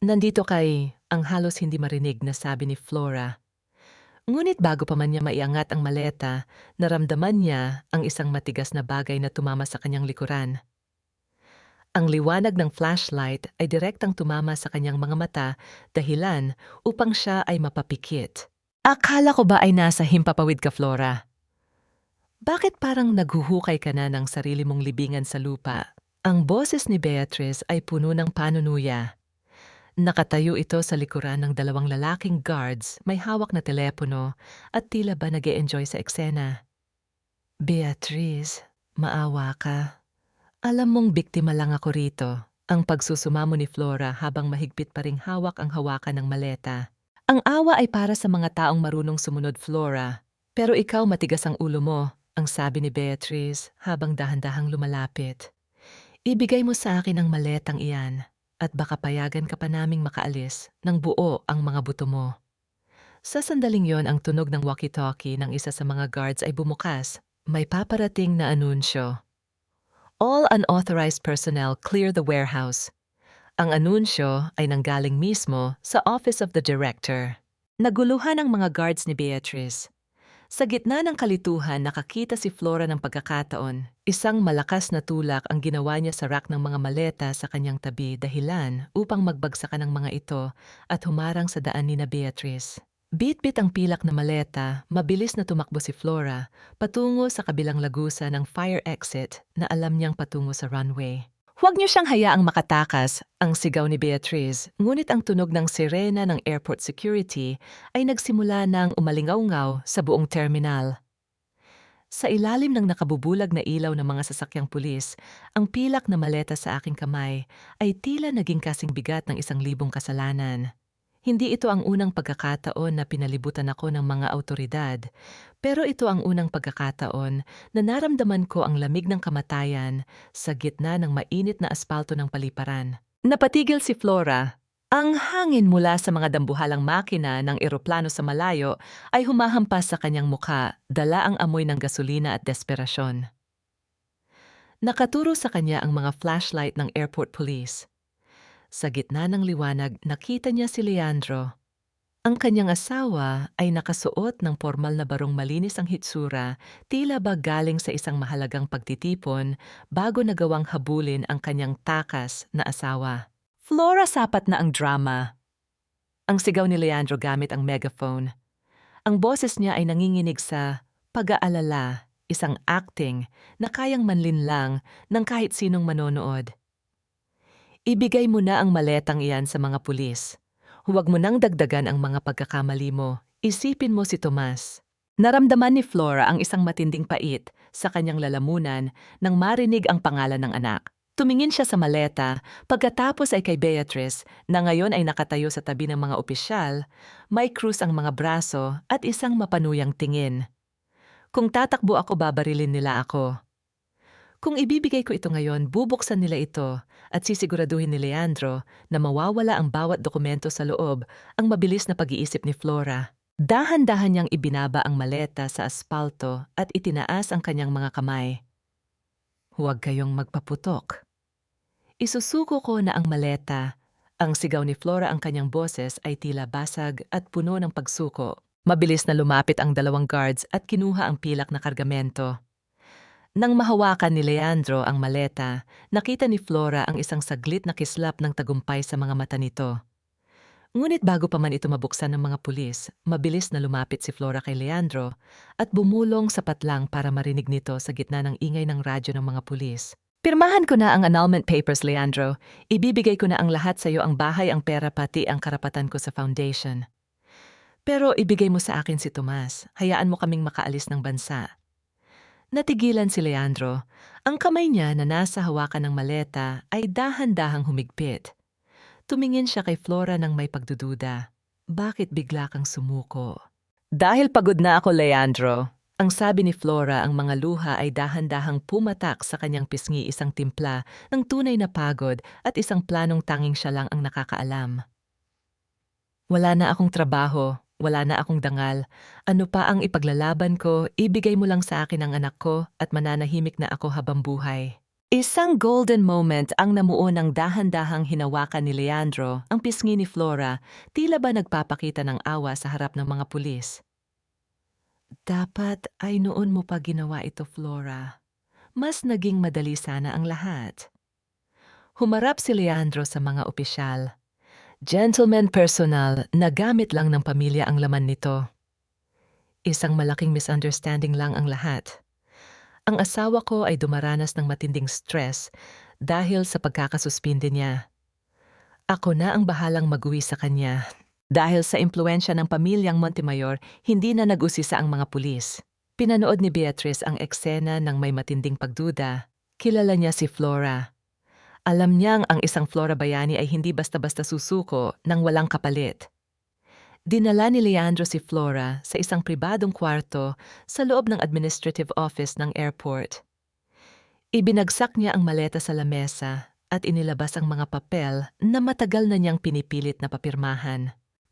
Nandito kay, ang halos hindi marinig na sabi ni Flora. Ngunit bago pa man niya maiangat ang maleta, naramdaman niya ang isang matigas na bagay na tumama sa kanyang likuran. Ang liwanag ng flashlight ay direktang tumama sa kanyang mga mata, dahilan upang siya ay mapapikit. Akala ko ba ay nasa himpapawid ka, Flora? Bakit parang naghuhukay ka na ng sarili mong libingan sa lupa? Ang boses ni Beatrice ay puno ng panunuya. Nakatayo ito sa likuran ng dalawang lalaking guards, may hawak na telepono at tila ba nag-e-enjoy sa eksena. Beatrice, maawa ka. Alam mong biktima lang ako rito. Ang pagsusumamo ni Flora habang mahigpit pa ring hawak ang hawakan ng maleta. Ang awa ay para sa mga taong marunong sumunod, Flora. Pero ikaw, matigas ang ulo mo, ang sabi ni Beatrice habang dahan-dahang lumalapit. Ibigay mo sa akin ang maletang iyan at baka payagan ka pa naming makaalis ng buo ang mga buto mo. Sa sandaling yon, ang tunog ng walkie-talkie ng isa sa mga guards ay bumukas. May paparating na anunsyo. All unauthorized personnel clear the warehouse. Ang anunsyo ay nanggaling mismo sa Office of the Director. Naguluhan ang mga guards ni Beatrice. Sa gitna ng kalituhan, nakakita si Flora ng pagkakataon. Isang malakas na tulak ang ginawa niya sa rack ng mga maleta sa kanyang tabi, dahilan upang magbagsakan ng mga ito at humarang sa daan ni Beatrice. Bit-bit ang pilak na maleta, mabilis na tumakbo si Flora patungo sa kabilang lagusan ng fire exit na alam niyang patungo sa runway. Huwag niyo siyang hayaang makatakas, ang sigaw ni Beatrice, ngunit ang tunog ng sirena ng airport security ay nagsimula ng umalingaw-ngaw sa buong terminal. Sa ilalim ng nakabubulag na ilaw ng mga sasakyang pulis, ang pilak na maleta sa aking kamay ay tila naging kasing bigat ng 1,000 kasalanan. Hindi ito ang unang pagkakataon na pinalibutan ako ng mga awtoridad, pero ito ang unang pagkakataon na naramdaman ko ang lamig ng kamatayan sa gitna ng mainit na aspalto ng paliparan. Napatigil si Flora. Ang hangin mula sa mga dambuhalang makina ng eroplano sa malayo ay humahampas sa kanyang mukha, dala ang amoy ng gasolina at desperasyon. Nakaturo sa kanya ang mga flashlight ng airport police. Sa gitna ng liwanag, nakita niya si Leandro. Ang kanyang asawa ay nakasuot ng formal na barong, malinis ang hitsura, tila ba galing sa isang mahalagang pagtitipon bago nagawang habulin ang kanyang takas na asawa. Flora, sapat na ang drama. Ang sigaw ni Leandro gamit ang megaphone. Ang boses niya ay nanginginig sa pag-aalala, isang acting na kayang manlinlang ng kahit sinong manonood. Ibigay mo na ang maletang iyan sa mga pulis. Huwag mo nang dagdagan ang mga pagkakamali mo. Isipin mo si Tomas. Naramdaman ni Flora ang isang matinding pait sa kanyang lalamunan nang marinig ang pangalan ng anak. Tumingin siya sa maleta, pagkatapos ay kay Beatrice na ngayon ay nakatayo sa tabi ng mga opisyal, may krus ang mga braso at isang mapanuyang tingin. Kung tatakbo ako, babarilin nila ako. Kung ibibigay ko ito ngayon, bubuksan nila ito at sisiguraduhin ni Leandro na mawawala ang bawat dokumento sa loob. Ang mabilis na pag-iisip ni Flora. Dahan-dahan niyang ibinaba ang maleta sa aspalto at itinaas ang kanyang mga kamay. Huwag kayong magpaputok. Isusuko ko na ang maleta. Ang sigaw ni Flora, ang kanyang boses ay tila basag at puno ng pagsuko. Mabilis na lumapit ang dalawang guards at kinuha ang pilak na kargamento. Nang mahawakan ni Leandro ang maleta, nakita ni Flora ang isang saglit na kislap ng tagumpay sa mga mata nito. Ngunit bago pa man ito mabuksan ng mga pulis, mabilis na lumapit si Flora kay Leandro at bumulong sapat lang para marinig nito sa gitna ng ingay ng radyo ng mga pulis. Pirmahan ko na ang annulment papers, Leandro. Ibibigay ko na ang lahat sa iyo, ang bahay, ang pera, pati ang karapatan ko sa foundation. Pero ibigay mo sa akin si Tomas. Hayaan mo kaming makaalis ng bansa. Natigilan si Leandro. Ang kamay niya na nasa hawakan ng maleta ay dahan-dahang humigpit. Tumingin siya kay Flora ng may pagdududa. Bakit bigla kang sumuko? Dahil pagod na ako, Leandro. Ang sabi ni Flora, ang mga luha ay dahan-dahang pumatak sa kanyang pisngi, isang timpla ng tunay na pagod at isang planong tanging siya lang ang nakakaalam. Wala na akong trabaho. Wala na akong dangal. Ano pa ang ipaglalaban ko? Ibigay mo lang sa akin ang anak ko at mananahimik na ako habang buhay. Isang golden moment ang namuo ng dahan-dahang hinawakan ni Leandro ang pisngi ni Flora, tila ba nagpapakita ng awa sa harap ng mga pulis. Dapat ay noon mo pa ginawa ito, Flora. Mas naging madali sana ang lahat. Humarap si Leandro sa mga opisyal. Gentleman personal na gamit lang ng pamilya ang laman nito. Isang malaking misunderstanding lang ang lahat. Ang asawa ko ay dumaranas ng matinding stress dahil sa pagkakasuspinde niya. Ako na ang bahalang mag-uwi sa kanya. Dahil sa impluensya ng pamilyang Montemayor, hindi na nag-usisa ang mga pulis. Pinanood ni Beatrice ang eksena ng may matinding pagduda. Kilala niya si Flora. Alam niyang ang isang Flora Bayani ay hindi basta-basta susuko nang walang kapalit. Dinala ni Leandro si Flora sa isang pribadong kwarto sa loob ng administrative office ng airport. Ibinagsak niya ang maleta sa lamesa at inilabas ang mga papel na matagal na niyang pinipilit na papirmahan.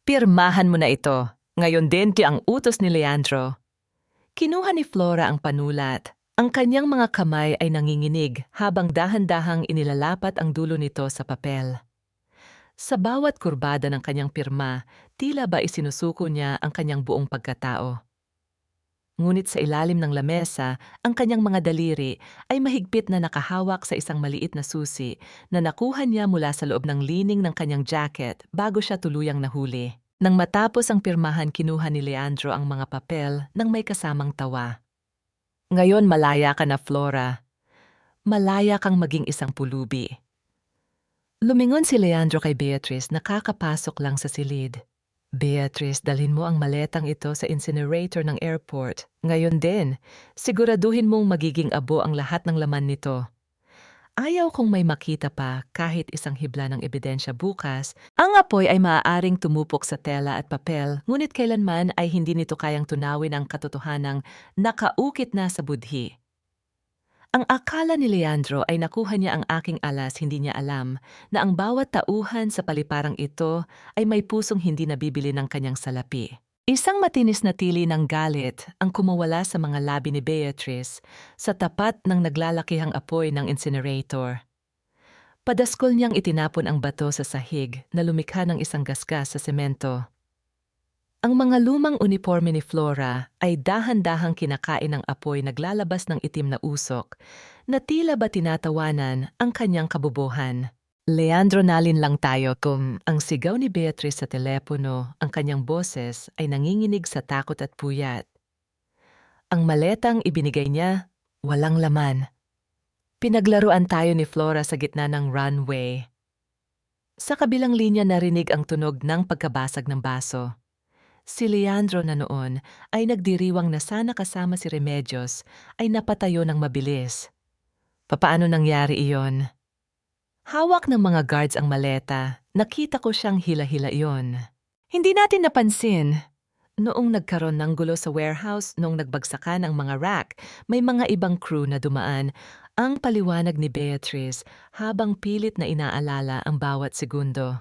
Pirmahan mo na ito. Ngayon din ti ang utos ni Leandro. Kinuha ni Flora ang panulat. Ang kanyang mga kamay ay nanginginig habang dahan-dahang inilalapat ang dulo nito sa papel. Sa bawat kurbada ng kanyang pirma, tila ba isinusuko niya ang kanyang buong pagkatao. Ngunit sa ilalim ng lamesa, ang kanyang mga daliri ay mahigpit na nakahawak sa isang maliit na susi na nakuha niya mula sa loob ng lining ng kanyang jacket bago siya tuluyang nahuli. Nang matapos ang pirmahan, kinuha ni Leandro ang mga papel nang may kasamang tawa. Ngayon malaya ka na, Flora. Malaya kang maging isang pulubi. Lumingon si Leandro kay Beatrice, nakakapasok lang sa silid. Beatrice, dalhin mo ang maletang ito sa incinerator ng airport. Ngayon din, siguraduhin mong magiging abo ang lahat ng laman nito. Ayaw kong may makita pa kahit isang hibla ng ebidensya bukas. Ang apoy ay maaaring tumupok sa tela at papel, ngunit kailanman ay hindi nito kayang tunawin ang katotohanang nakaukit na sa budhi. Ang akala ni Leandro ay nakuha niya ang aking alas, hindi niya alam na ang bawat tauhan sa paliparang ito ay may pusong hindi nabibili ng kanyang salapi. Isang matinis na tili ng galit ang kumawala sa mga labi ni Beatrice sa tapat ng naglalakihang apoy ng incinerator. Padaskol niyang itinapon ang bato sa sahig na lumikha ng isang gasgas sa semento. Ang mga lumang uniforme ni Flora ay dahan-dahang kinakain ng apoy, naglalabas ng itim na usok na tila ba tinatawanan ang kanyang kabubuhan. Leandro, nalin lang tayo kung ang sigaw ni Beatrice sa telepono, ang kanyang boses ay nanginginig sa takot at puyat. Ang maletang ibinigay niya, walang laman. Pinaglaruan tayo ni Flora sa gitna ng runway. Sa kabilang linya narinig ang tunog ng pagkabasag ng baso. Si Leandro na noon ay nagdiriwang na sana kasama si Remedios ay napatayo ng mabilis. Papaano nangyari iyon? Hawak ng mga guards ang maleta. Nakita ko siyang hila-hila iyon. Hindi natin napansin. Noong nagkaroon ng gulo sa warehouse, noong nagbagsakan ang mga rack, may mga ibang crew na dumaan. Ang paliwanag ni Beatrice habang pilit na inaalala ang bawat segundo.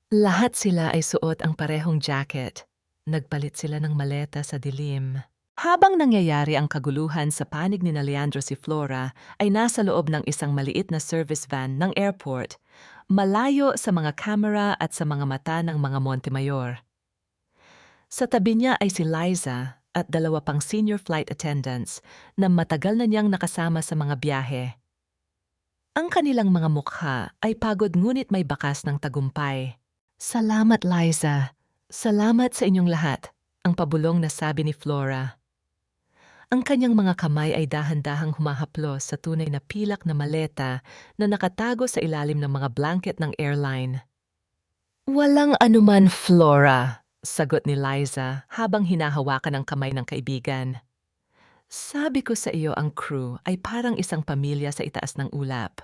Lahat sila ay suot ang parehong jacket. Nagpalit sila ng maleta sa dilim. Habang nangyayari ang kaguluhan sa panig ni Leandro, si Flora ay nasa loob ng isang maliit na service van ng airport, malayo sa mga kamera at sa mga mata ng mga Montemayor. Sa tabi niya ay si Liza at dalawa pang senior flight attendants na matagal na niyang nakasama sa mga biyahe. Ang kanilang mga mukha ay pagod ngunit may bakas ng tagumpay. Salamat, Liza. Salamat sa inyong lahat, ang pabulong na sabi ni Flora. Ang kanyang mga kamay ay dahan-dahang humahaplos sa tunay na pilak na maleta na nakatago sa ilalim ng mga blanket ng airline. Walang anuman, Flora, sagot ni Liza habang hinahawakan ang kamay ng kaibigan. Sabi ko sa iyo, ang crew ay parang isang pamilya sa itaas ng ulap.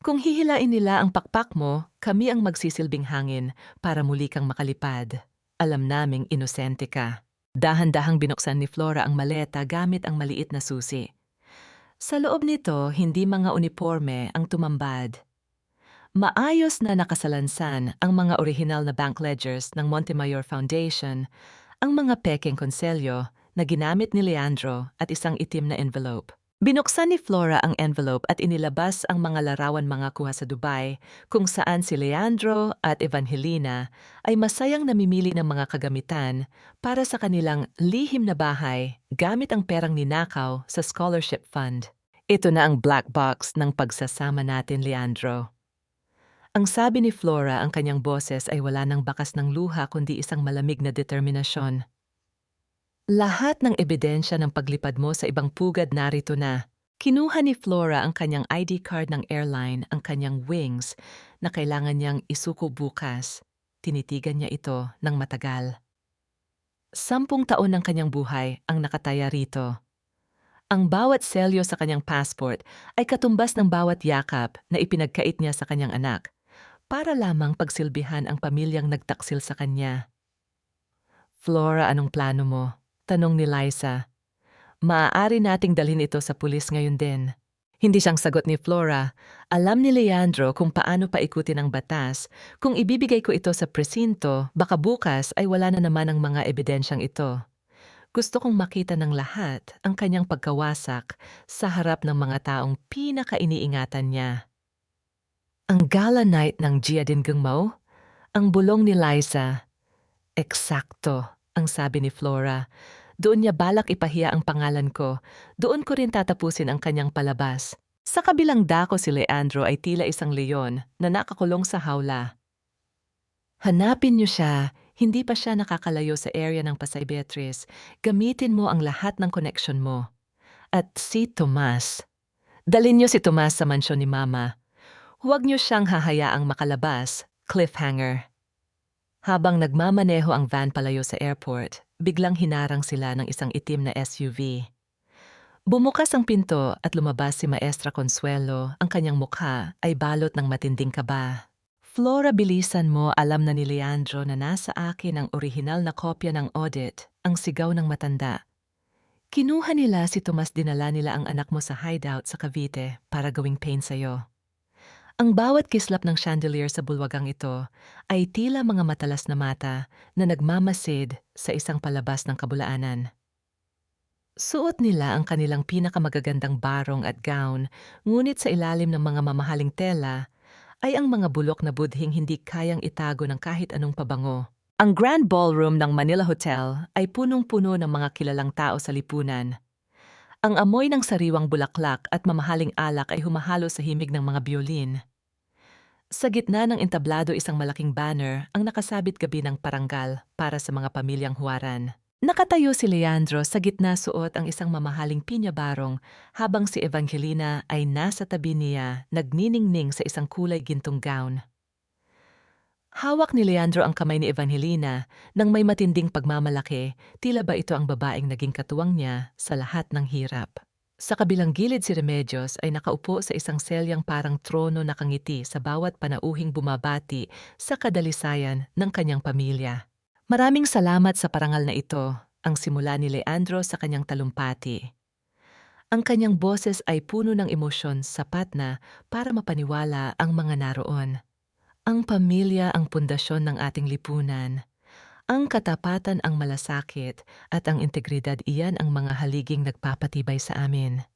Kung hihilain nila ang pakpak mo, kami ang magsisilbing hangin para muli kang makalipad. Alam naming inosente ka. Dahan-dahang binuksan ni Flora ang maleta gamit ang maliit na susi. Sa loob nito, hindi mga uniforme ang tumambad. Maayos na nakasalansan ang mga orihinal na bank ledgers ng Montemayor Foundation, ang mga pekeng konselyo na ginamit ni Leandro at isang itim na envelope. Binuksan ni Flora ang envelope at inilabas ang mga larawan mga kuha sa Dubai kung saan si Leandro at Evangelina ay masayang namimili ng mga kagamitan para sa kanilang lihim na bahay gamit ang perang ninakaw sa scholarship fund. Ito na ang black box ng pagsasama natin, Leandro. Ang sabi ni Flora, ang kanyang boses ay wala ng bakas ng luha kundi isang malamig na determinasyon. Lahat ng ebidensya ng paglipad mo sa ibang pugad narito na. Kinuha ni Flora ang kanyang ID card ng airline, ang kanyang wings, na kailangan niyang isuko bukas. Tinitigan niya ito ng matagal. 10 taon ng kanyang buhay ang nakataya rito. Ang bawat selyo sa kanyang passport ay katumbas ng bawat yakap na ipinagkait niya sa kanyang anak, para lamang pagsilbihan ang pamilyang nagtaksil sa kanya. Flora, anong plano mo? Tanong ni Liza. Maaari nating dalhin ito sa pulis ngayon din. Hindi siyang sagot ni Flora. Alam ni Leandro kung paano paikutin ang batas. Kung ibibigay ko ito sa presinto, baka bukas ay wala na naman ang mga ebidensyang ito. Gusto kong makita ng lahat ang kanyang pagkawasak sa harap ng mga taong pinakainiingatan niya. Ang gala night ng Gia din Gungmao? Ang bulong ni Liza. Eksakto, ang sabi ni Flora. Doon niya balak ipahiya ang pangalan ko. Doon ko rin tatapusin ang kanyang palabas. Sa kabilang dako, si Leandro ay tila isang leon na nakakulong sa hawla. Hanapin niyo siya. Hindi pa siya nakakalayo sa area ng Pasay Beatrice. Gamitin mo ang lahat ng connection mo. At si Tomas. Dalhin niyo si Tomas sa mansyon ni Mama. Huwag niyo siyang hahayaang makalabas. Cliffhanger. Habang nagmamaneho ang van palayo sa airport, biglang hinarang sila ng isang itim na SUV. Bumukas ang pinto at lumabas si Maestra Consuelo. Ang kanyang mukha ay balot ng matinding kaba. Flora, bilisan mo, alam na ni Leandro na nasa akin ang orihinal na kopya ng audit, ang sigaw ng matanda. Kinuha nila si Tomas, dinala nila ang anak mo sa hideout sa Cavite para gawing pain sa'yo. Ang bawat kislap ng chandelier sa bulwagang ito ay tila mga matalas na mata na nagmamasid sa isang palabas ng kabulaanan. Suot nila ang kanilang pinakamagagandang barong at gown, ngunit sa ilalim ng mga mamahaling tela ay ang mga bulok na budhing hindi kayang itago ng kahit anong pabango. Ang Grand Ballroom ng Manila Hotel ay punong-puno ng mga kilalang tao sa lipunan. Ang amoy ng sariwang bulaklak at mamahaling alak ay humahalo sa himig ng mga biolin. Sa gitna ng entablado isang malaking banner ang nakasabit gabi ng parangal para sa mga pamilyang Huaran. Nakatayo si Leandro sa gitna suot ang isang mamahaling pinya-barong habang si Evangelina ay nasa tabi niya nagniningning sa isang kulay gintong gown. Hawak ni Leandro ang kamay ni Evangelina nang may matinding pagmamalaki, tila ba ito ang babaeng naging katuwang niya sa lahat ng hirap. Sa kabilang gilid si Remedios ay nakaupo sa isang selyang parang trono na kangiti sa bawat panauhing bumabati sa kadalisayan ng kanyang pamilya. Maraming salamat sa parangal na ito, ang simula ni Leandro sa kanyang talumpati. Ang kanyang boses ay puno ng emosyon sapat na para mapaniwala ang mga naroon. Ang pamilya ang pundasyon ng ating lipunan. Ang katapatan ang malasakit at ang integridad iyan ang mga haliging nagpapatibay sa amin.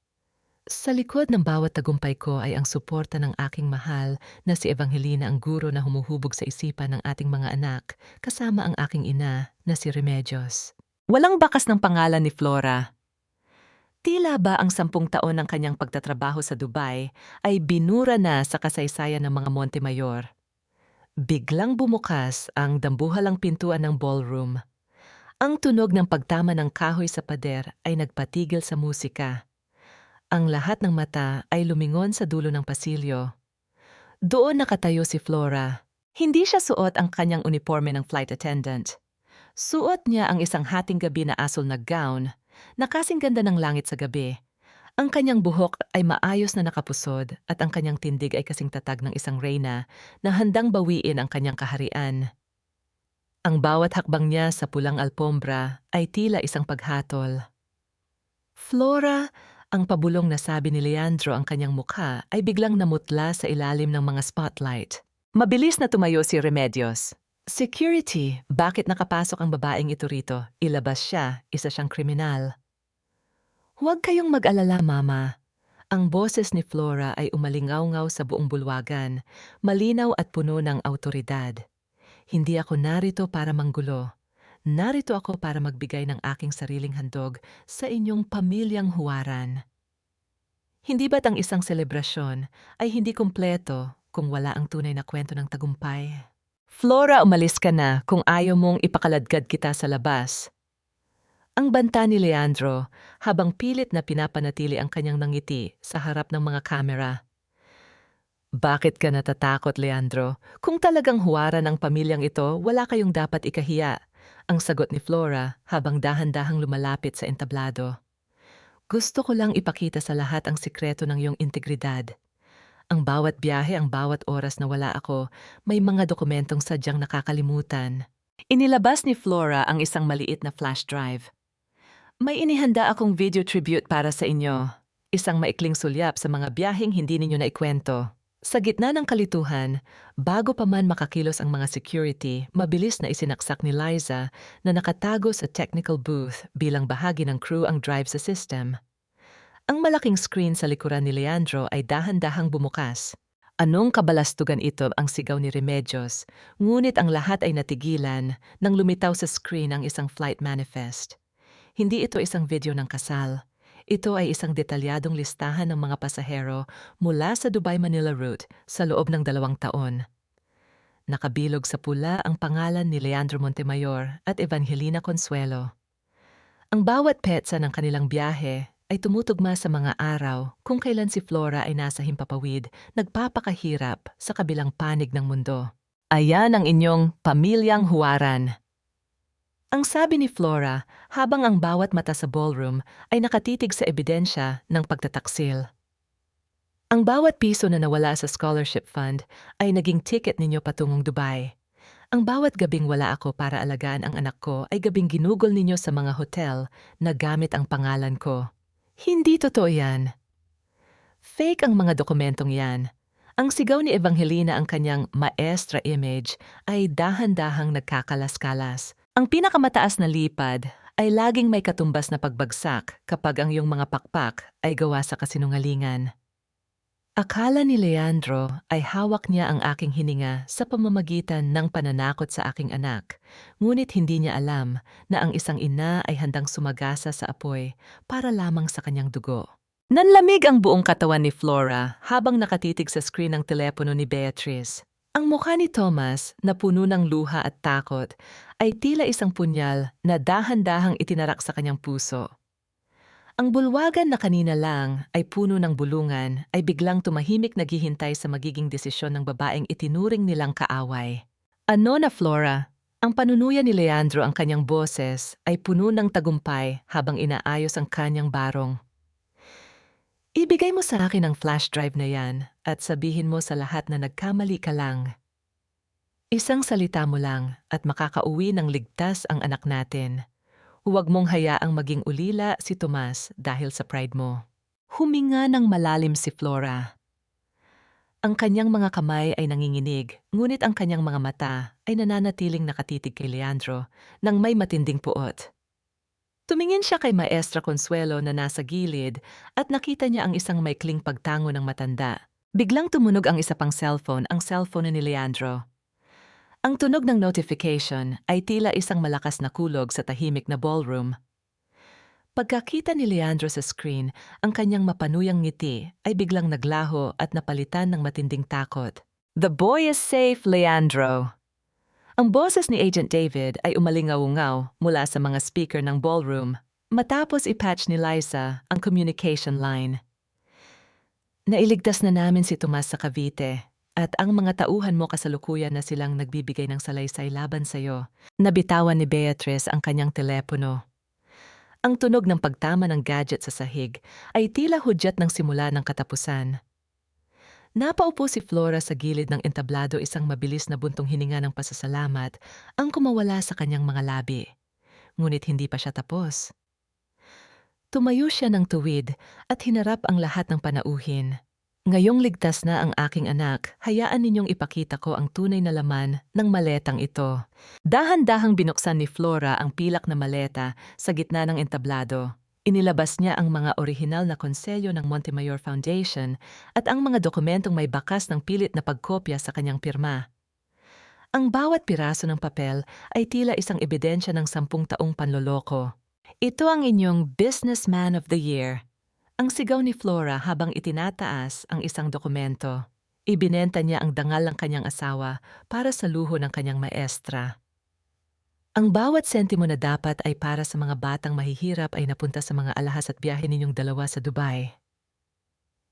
Sa likod ng bawat tagumpay ko ay ang suporta ng aking mahal na si Evangelina, ang guro na humuhubog sa isipan ng ating mga anak, kasama ang aking ina na si Remedios. Walang bakas ng pangalan ni Flora. Tila ba ang 10 taon ng kanyang pagtatrabaho sa Dubai ay binura na sa kasaysayan ng mga Montemayor. Biglang bumukas ang dambuhalang pintuan ng ballroom. Ang tunog ng pagtama ng kahoy sa pader ay nagpatigil sa musika. Ang lahat ng mata ay lumingon sa dulo ng pasilyo. Doon nakatayo si Flora. Hindi siya suot ang kanyang uniforme ng flight attendant. Suot niya ang isang hating gabi na asul na gown, na kasing ganda ng langit sa gabi. Ang kanyang buhok ay maayos na nakapusod at ang kanyang tindig ay kasing tatag ng isang reyna na handang bawiin ang kanyang kaharian. Ang bawat hakbang niya sa pulang alpombra ay tila isang paghatol. Flora, ang pabulong na sabi ni Leandro, ang kanyang mukha ay biglang namutla sa ilalim ng mga spotlight. Mabilis na tumayo si Remedios. Security, bakit nakapasok ang babaeng ito rito? Ilabas siya, isa siyang kriminal. Huwag kayong mag-alala, Mama. Ang boses ni Flora ay umalingaw-ngaw sa buong bulwagan, malinaw at puno ng awtoridad. Hindi ako narito para manggulo. Narito ako para magbigay ng aking sariling handog sa inyong pamilyang Huaran. Hindi ba't ang isang selebrasyon ay hindi kumpleto kung wala ang tunay na kwento ng tagumpay? Flora, umalis ka na kung ayaw mong ipakaladkad kita sa labas. Ang banta ni Leandro habang pilit na pinapanatili ang kanyang nangiti sa harap ng mga kamera. Bakit ka natatakot, Leandro? Kung talagang Huwaran ang pamilyang ito, wala kayong dapat ikahiya, ang sagot ni Flora habang dahan-dahang lumalapit sa entablado. Gusto ko lang ipakita sa lahat ang sikreto ng iyong integridad. Ang bawat biyahe, ang bawat oras na wala ako, may mga dokumentong sadyang nakakalimutan. Inilabas ni Flora ang isang maliit na flash drive. May inihanda akong video tribute para sa inyo. Isang maikling sulyap sa mga biyaheng hindi ninyo naikwento. Sa gitna ng kalituhan, bago pa man makakilos ang mga security, mabilis na isinaksak ni Liza na nakatago sa technical booth bilang bahagi ng crew ang drive sa system. Ang malaking screen sa likuran ni Leandro ay dahan-dahang bumukas. Anong kabalastugan ito, ang sigaw ni Remedios, ngunit ang lahat ay natigilan nang lumitaw sa screen ang isang flight manifest. Hindi ito isang video ng kasal. Ito ay isang detalyadong listahan ng mga pasahero mula sa Dubai-Manila route sa loob ng 2 taon. Nakabilog sa pula ang pangalan ni Leandro Montemayor at Evangelina Consuelo. Ang bawat petsa ng kanilang biyahe ay tumutugma sa mga araw kung kailan si Flora ay nasa himpapawid, nagpapakahirap sa kabilang panig ng mundo. Ayan ang inyong pamilyang Huwaran. Ang sabi ni Flora habang ang bawat mata sa ballroom ay nakatitig sa ebidensya ng pagtataksil. Ang bawat piso na nawala sa scholarship fund ay naging ticket ninyo patungong Dubai. Ang bawat gabing wala ako para alagaan ang anak ko ay gabing ginugol ninyo sa mga hotel na gamit ang pangalan ko. Hindi totoo yan. Fake ang mga dokumentong yan. Ang sigaw ni Evangelina, ang kanyang maestra image, ay dahan-dahang nagkakalas-kalas. Ang pinakamataas na lipad ay laging may katumbas na pagbagsak kapag ang iyong mga pakpak ay gawa sa kasinungalingan. Akala ni Leandro ay hawak niya ang aking hininga sa pamamagitan ng pananakot sa aking anak, ngunit hindi niya alam na ang isang ina ay handang sumagasa sa apoy para lamang sa kanyang dugo. Nanlamig ang buong katawan ni Flora habang nakatitig sa screen ng telepono ni Beatrice. Ang mukha ni Thomas, na puno ng luha at takot, ay tila isang punyal na dahan-dahang itinarak sa kanyang puso. Ang bulwagan na kanina lang ay puno ng bulungan ay biglang tumahimik naghihintay sa magiging desisyon ng babaeng itinuring nilang kaaway. Ano na Flora? Ang panunuya ni Leandro ang kanyang boses ay puno ng tagumpay habang inaayos ang kanyang barong. Ibigay mo sa akin ang flash drive na yan at sabihin mo sa lahat na nagkamali ka lang. Isang salita mo lang at makakauwi ng ligtas ang anak natin. Huwag mong hayaang maging ulila si Tomas dahil sa pride mo. Huminga ng malalim si Flora. Ang kanyang mga kamay ay nanginginig, ngunit ang kanyang mga mata ay nananatiling nakatitig kay Leandro nang may matinding puot. Tumingin siya kay Maestra Consuelo na nasa gilid at nakita niya ang isang maikling pagtango ng matanda. Biglang tumunog ang isa pang cellphone, ang cellphone ni Leandro. Ang tunog ng notification ay tila isang malakas na kulog sa tahimik na ballroom. Pagkakita ni Leandro sa screen, ang kanyang mapanuyang ngiti ay biglang naglaho at napalitan ng matinding takot. "The boy is safe, Leandro." Ang boses ni Agent David ay umalingaw-ngaw mula sa mga speaker ng ballroom matapos ipatch ni Liza ang communication line. "Nailigtas na namin si Tomas sa Cavite. At ang mga tauhan mo kasalukuyan na silang nagbibigay ng salaysay laban sa'yo." Nabitawan ni Beatrice ang kanyang telepono. Ang tunog ng pagtama ng gadget sa sahig ay tila hudyat ng simula ng katapusan. Napaupo si Flora sa gilid ng entablado, isang mabilis na buntong hininga ng pasasalamat ang kumawala sa kanyang mga labi. Ngunit hindi pa siya tapos. Tumayo siya ng tuwid at hinarap ang lahat ng panauhin. "Ngayong ligtas na ang aking anak, hayaan ninyong ipakita ko ang tunay na laman ng maletang ito." Dahan-dahang binuksan ni Flora ang pilak na maleta sa gitna ng entablado. Inilabas niya ang mga orihinal na konselyo ng Montemayor Foundation at ang mga dokumentong may bakas ng pilit na pagkopya sa kanyang pirma. Ang bawat piraso ng papel ay tila isang ebidensya ng 10 taong panloloko. "Ito ang inyong Businessman of the Year." Ang sigaw ni Flora habang itinataas ang isang dokumento. Ibinenta niya ang dangal ng kanyang asawa para sa luho ng kanyang maestra. Ang bawat sentimo na dapat ay para sa mga batang mahihirap ay napunta sa mga alahas at biyahe ninyong dalawa sa Dubai.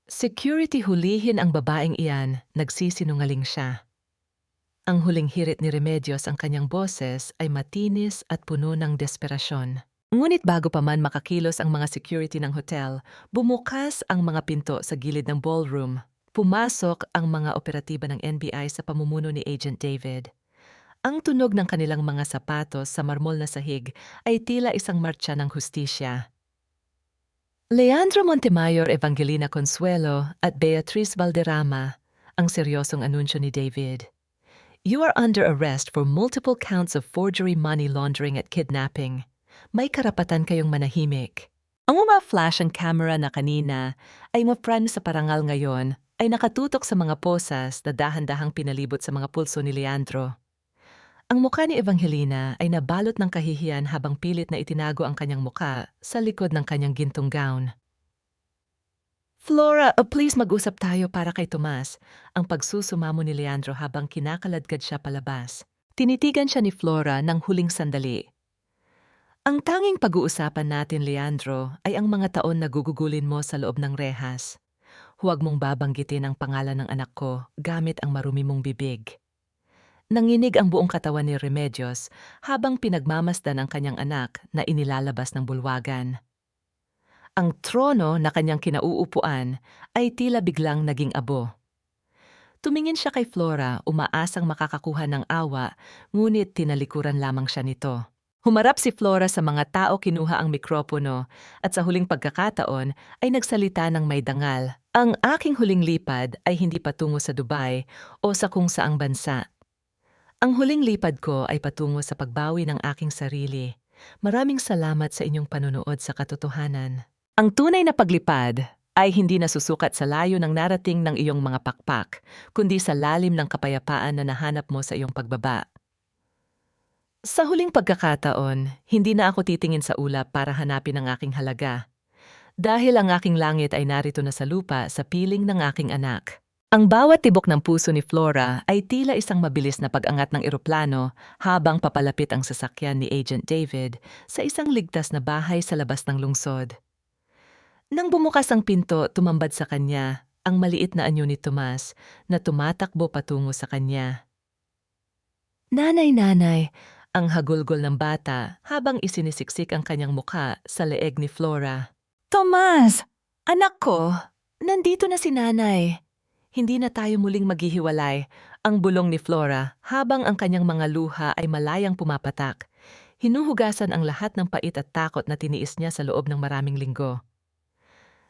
"Security, hulihin ang babaeng iyan," nagsisinungaling siya. Ang huling hirit ni Remedios, ang kanyang boses ay matinis at puno ng desperasyon. Ngunit bago pa man makakilos ang mga security ng hotel, bumukas ang mga pinto sa gilid ng ballroom. Pumasok ang mga operatiba ng NBI sa pamumuno ni Agent David. Ang tunog ng kanilang mga sapatos sa marmol na sahig ay tila isang martsa ng hustisya. Leandro Montemayor, Evangelina Consuelo at Beatrice Valderrama, ang seryosong anunsyo ni David. "You are under arrest for multiple counts of forgery, money laundering at kidnapping. May karapatan kayong manahimik." Ang flash ang camera na kanina ay mapran sa parangal ngayon ay nakatutok sa mga posas na dahan-dahang pinalibot sa mga pulso ni Leandro. Ang mukha ni Evangelina ay nabalot ng kahihiyan habang pilit na itinago ang kanyang mukha sa likod ng kanyang gintong gown. "Flora, please mag-usap tayo para kay Tomas." Ang pagsusumamo ni Leandro habang kinakaladkad siya palabas. Tinitigan siya ni Flora ng huling sandali. "Ang tanging pag-uusapan natin, Leandro, ay ang mga taon na gugugulin mo sa loob ng rehas. Huwag mong babanggitin ang pangalan ng anak ko gamit ang marumi mong bibig." Nanginig ang buong katawan ni Remedios habang pinagmamasdan ang kanyang anak na inilalabas ng bulwagan. Ang trono na kanyang kinauupuan ay tila biglang naging abo. Tumingin siya kay Flora, umaasang makakakuha ng awa, ngunit tinalikuran lamang siya nito. Humarap si Flora sa mga tao, kinuha ang mikropono, at sa huling pagkakataon ay nagsalita ng may dangal. "Ang aking huling lipad ay hindi patungo sa Dubai o sa kung saang bansa. Ang huling lipad ko ay patungo sa pagbawi ng aking sarili. Maraming salamat sa inyong panunood sa katotohanan." Ang tunay na paglipad ay hindi nasusukat sa layo ng narating ng iyong mga pakpak, kundi sa lalim ng kapayapaan na nahanap mo sa iyong pagbaba. Sa huling pagkakataon, hindi na ako titingin sa ulap para hanapin ang aking halaga. Dahil ang aking langit ay narito na sa lupa sa piling ng aking anak. Ang bawat tibok ng puso ni Flora ay tila isang mabilis na pag-angat ng eroplano habang papalapit ang sasakyan ni Agent David sa isang ligtas na bahay sa labas ng lungsod. Nang bumukas ang pinto, tumambad sa kanya ang maliit na anyo ni Tomas na tumatakbo patungo sa kanya. Nanay, nanay, ang hagulgol ng bata habang isinisiksik ang kanyang muka sa leeg ni Flora. Tomas! Anak ko! Nandito na si nanay. Hindi na tayo muling maghihiwalay, ang bulong ni Flora habang ang kanyang mga luha ay malayang pumapatak. Hinuhugasan ang lahat ng pait at takot na tiniis niya sa loob ng maraming linggo.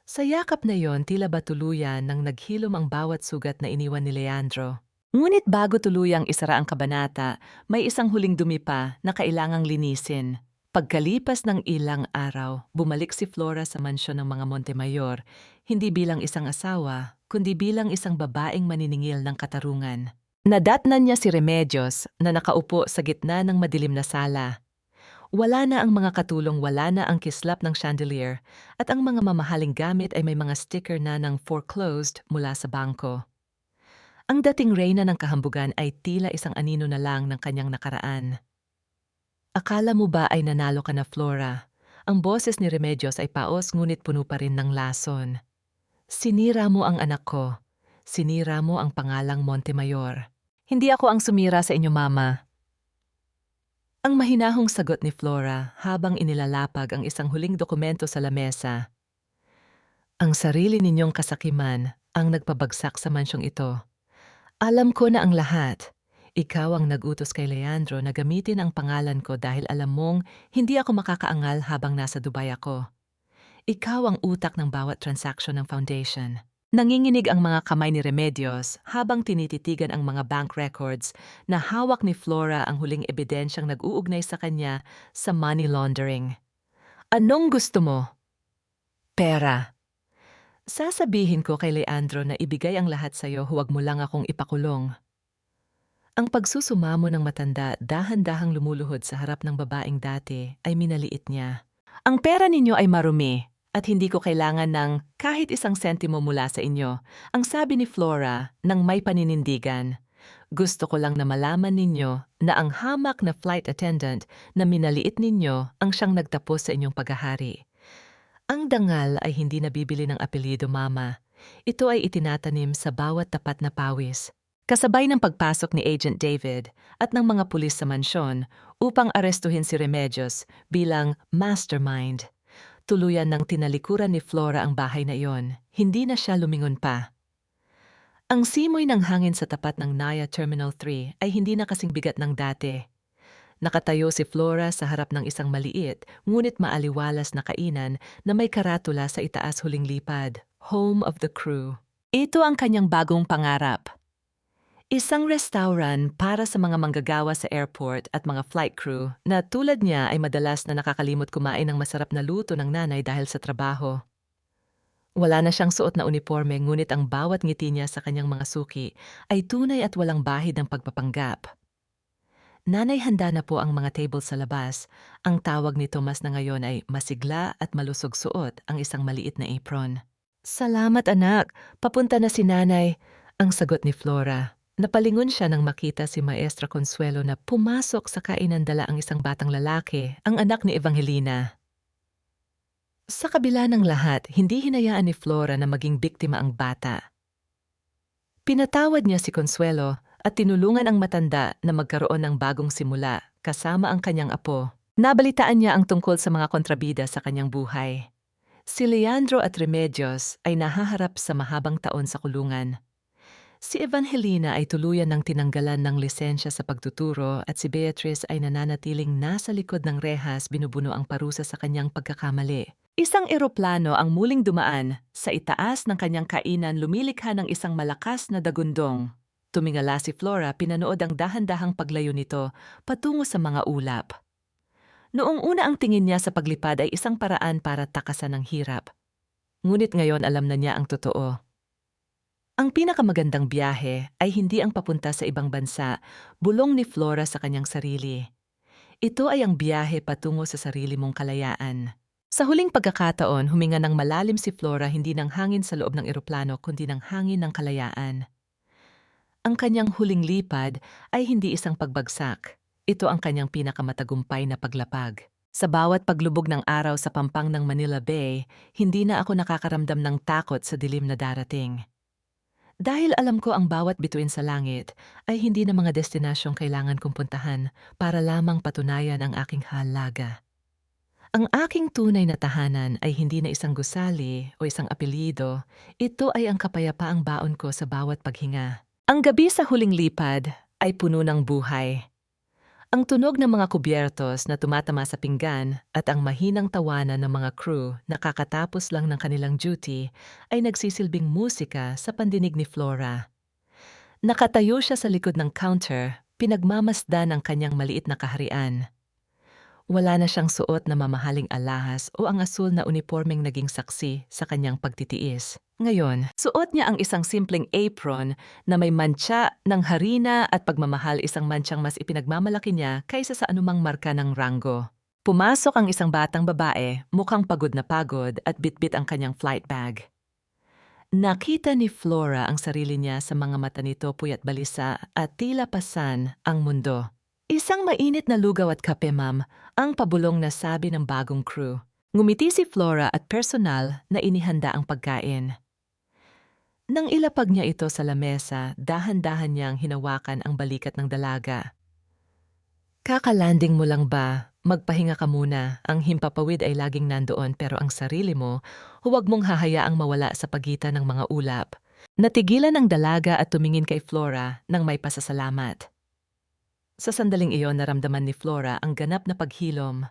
Sa yakap na yon, tila ba tuluyan nang naghilom ang bawat sugat na iniwan ni Leandro. Ngunit bago tuluyang isara ang kabanata, may isang huling dumi pa na kailangang linisin. Pagkalipas ng ilang araw, bumalik si Flora sa mansyon ng mga Montemayor, hindi bilang isang asawa, kundi bilang isang babaeng maniningil ng katarungan. Nadatnan niya si Remedios na nakaupo sa gitna ng madilim na sala. Wala na ang mga katulong, wala na ang kislap ng chandelier, at ang mga mamahaling gamit ay may mga sticker na ng foreclosed mula sa bangko. Ang dating reyna ng kahambugan ay tila isang anino na lang ng kanyang nakaraan. Akala mo ba ay nanalo ka na, Flora? Ang boses ni Remedios ay paos ngunit puno pa rin ng lason. Sinira mo ang anak ko. Sinira mo ang pangalang Montemayor. Hindi ako ang sumira sa inyo, Mama. Ang mahinahong sagot ni Flora habang inilalapag ang isang huling dokumento sa lamesa. Ang sarili ninyong kasakiman ang nagpabagsak sa mansyong ito. Alam ko na ang lahat. Ikaw ang nag-utos kay Leandro na gamitin ang pangalan ko dahil alam mong hindi ako makakaangal habang nasa Dubai ako. Ikaw ang utak ng bawat transaksyon ng foundation. Nanginginig ang mga kamay ni Remedios habang tinititigan ang mga bank records na hawak ni Flora ang huling ebidensyang nag-uugnay sa kanya sa money laundering. Anong gusto mo? Pera. Sasabihin ko kay Leandro na ibigay ang lahat sa'yo, huwag mo lang akong ipakulong. Ang pagsusumamo ng matanda dahan-dahang lumuluhod sa harap ng babaeng dati ay minaliit niya. Ang pera ninyo ay marumi. At hindi ko kailangan ng kahit isang sentimo mula sa inyo, ang sabi ni Flora nang may paninindigan. Gusto ko lang na malaman ninyo na ang hamak na flight attendant na minaliit ninyo ang siyang nagtapos sa inyong paghahari. Ang dangal ay hindi nabibili ng apelyido, Mama. Ito ay itinatanim sa bawat tapat na pawis. Kasabay ng pagpasok ni Agent David at ng mga pulis sa mansyon upang arestuhin si Remedios bilang mastermind. Tuluyan ng tinalikuran ni Flora ang bahay na iyon. Hindi na siya lumingon pa. Ang simoy ng hangin sa tapat ng Naya Terminal 3 ay hindi na kasing bigat ng dati. Nakatayo si Flora sa harap ng isang maliit, ngunit maaliwalas na kainan na may karatula sa itaas huling lipad, Home of the Crew. Ito ang kanyang bagong pangarap. Isang restaurant para sa mga manggagawa sa airport at mga flight crew na tulad niya ay madalas na nakakalimot kumain ng masarap na luto ng nanay dahil sa trabaho. Wala na siyang suot na uniforme ngunit ang bawat ngiti niya sa kanyang mga suki ay tunay at walang bahid ng pagpapanggap. Nanay, handa na po ang mga table sa labas. Ang tawag ni Tomas na ngayon ay masigla at malusog suot ang isang maliit na apron. Salamat, anak. Papunta na si nanay, ang sagot ni Flora. Napalingon siya nang makita si Maestra Consuelo na pumasok sa kainan dala ang isang batang lalaki, ang anak ni Evangelina. Sa kabila ng lahat, hindi hinayaan ni Flora na maging biktima ang bata. Pinatawad niya si Consuelo at tinulungan ang matanda na magkaroon ng bagong simula kasama ang kanyang apo. Nabalitaan niya ang tungkol sa mga kontrabida sa kanyang buhay. Si Leandro at Remedios ay nahaharap sa mahabang taon sa kulungan. Si Evangelina ay tuluyan ng tinanggalan ng lisensya sa pagtuturo at si Beatrice ay nananatiling nasa likod ng rehas, binubuno ang parusa sa kanyang pagkakamali. Isang eroplano ang muling dumaan sa itaas ng kanyang kainan, lumilikha ng isang malakas na dagundong. Tumingala si Flora, pinanood ang dahan-dahang paglayo nito patungo sa mga ulap. Noong una ang tingin niya sa paglipad ay isang paraan para takasan ng hirap. Ngunit ngayon alam na niya ang totoo. Ang pinakamagandang biyahe ay hindi ang papunta sa ibang bansa, bulong ni Flora sa kanyang sarili. Ito ay ang biyahe patungo sa sarili mong kalayaan. Sa huling pagkakataon, huminga ng malalim si Flora hindi ng hangin sa loob ng eroplano kundi ng hangin ng kalayaan. Ang kanyang huling lipad ay hindi isang pagbagsak. Ito ang kanyang pinakamatagumpay na paglapag. Sa bawat paglubog ng araw sa pampang ng Manila Bay, hindi na ako nakakaramdam ng takot sa dilim na darating. Dahil alam ko ang bawat bituin sa langit ay hindi na mga destinasyong kailangan kong puntahan para lamang patunayan ang aking halaga. Ang aking tunay na tahanan ay hindi na isang gusali o isang apelyido, ito ay ang kapayapaang baon ko sa bawat paghinga. Ang gabi sa huling lipad ay puno ng buhay. Ang tunog ng mga kubyertos na tumatama sa pinggan at ang mahinang tawanan ng mga crew na kakatapos lang ng kanilang duty ay nagsisilbing musika sa pandinig ni Flora. Nakatayo siya sa likod ng counter, pinagmamasdan ang kanyang maliit na kaharian. Wala na siyang suot na mamahaling alahas o ang asul na unipormeng naging saksi sa kanyang pagtitiis. Ngayon, suot niya ang isang simpleng apron na may mantsa ng harina at pagmamahal, isang mantsyang mas ipinagmamalaki niya kaysa sa anumang marka ng ranggo. Pumasok ang isang batang babae, mukhang pagod na pagod at bitbit ang kanyang flight bag. Nakita ni Flora ang sarili niya sa mga mata nito, puyat balisa at tila pasan ang mundo. Isang mainit na lugaw at kape, ma'am, ang pabulong na sabi ng bagong crew. Ngumiti si Flora at personal na inihanda ang pagkain. Nang ilapag niya ito sa lamesa, dahan-dahan niyang hinawakan ang balikat ng dalaga. Kakalanding mo lang ba? Magpahinga ka muna. Ang himpapawid ay laging nandoon pero ang sarili mo, huwag mong hahayaang mawala sa pagitan ng mga ulap. Natigilan ang dalaga at tumingin kay Flora nang may pasasalamat. Sa sandaling iyon, naramdaman ni Flora ang ganap na paghilom.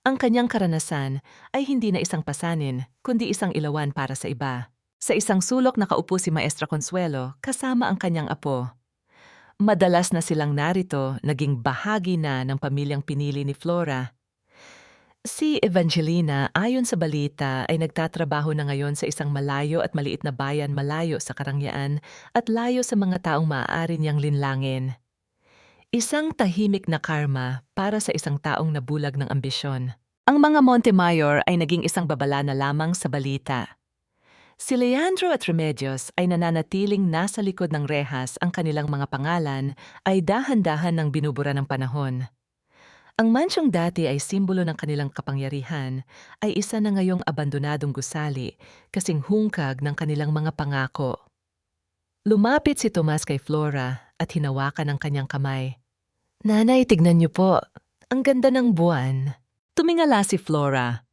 Ang kanyang karanasan ay hindi na isang pasanin, kundi isang ilawan para sa iba. Sa isang sulok nakaupo si Maestra Consuelo kasama ang kanyang apo. Madalas na silang narito, naging bahagi na ng pamilyang pinili ni Flora. Si Evangelina, ayon sa balita, ay nagtatrabaho na ngayon sa isang malayo at maliit na bayan malayo sa karangyaan at layo sa mga taong maaari niyang linlangin. Isang tahimik na karma para sa isang taong nabulag ng ambisyon. Ang mga Montemayor ay naging isang babala na lamang sa balita. Si Leandro at Remedios ay nananatiling nasa likod ng rehas, ang kanilang mga pangalan ay dahan-dahan ng binubura ng panahon. Ang mansyong dati ay simbolo ng kanilang kapangyarihan ay isa na ngayong abandonadong gusali kasing hungkag ng kanilang mga pangako. Lumapit si Tomas kay Flora at hinawakan ang kanyang kamay. Nanay, tignan niyo po. Ang ganda ng buwan. Tumingala si Flora.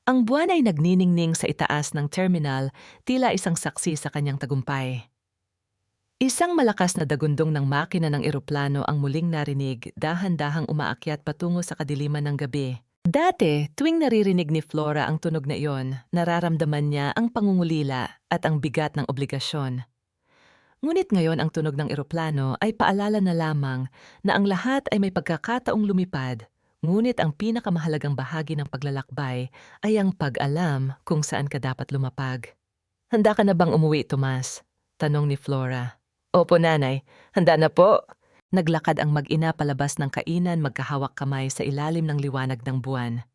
Ang buwan ay nagniningning sa itaas ng terminal, tila isang saksi sa kanyang tagumpay. Isang malakas na dagundong ng makina ng eroplano ang muling narinig, dahan-dahang umaakyat patungo sa kadiliman ng gabi. Dati, tuwing naririnig ni Flora ang tunog na iyon, nararamdaman niya ang pangungulila at ang bigat ng obligasyon. Ngunit ngayon ang tunog ng eroplano ay paalala na lamang na ang lahat ay may pagkakataong lumipad, ngunit ang pinakamahalagang bahagi ng paglalakbay ay ang pag-alam kung saan ka dapat lumapag. Handa ka na bang umuwi, Tomas? Tanong ni Flora. Opo, nanay. Handa na po. Naglakad ang mag-ina palabas ng kainan, magkahawak kamay sa ilalim ng liwanag ng buwan.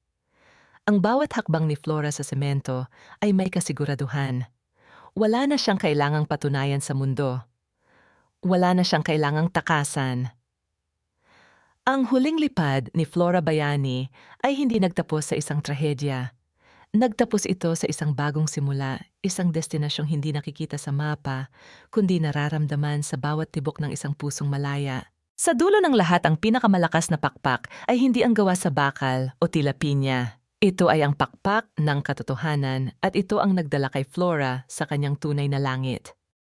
Ang bawat hakbang ni Flora sa semento ay may kasiguraduhan. Wala na siyang kailangang patunayan sa mundo. Wala na siyang kailangang takasan. Ang huling lipad ni Flora Bayani ay hindi nagtapos sa isang trahedya. Nagtapos ito sa isang bagong simula, isang destinasyong hindi nakikita sa mapa, kundi nararamdaman sa bawat tibok ng isang pusong malaya. Sa dulo ng lahat, ang pinakamalakas na pakpak ay hindi ang gawa sa bakal o tila pinya. Ito ay ang pakpak ng katotohanan at ito ang nagdala kay Flora sa kanyang tunay na langit.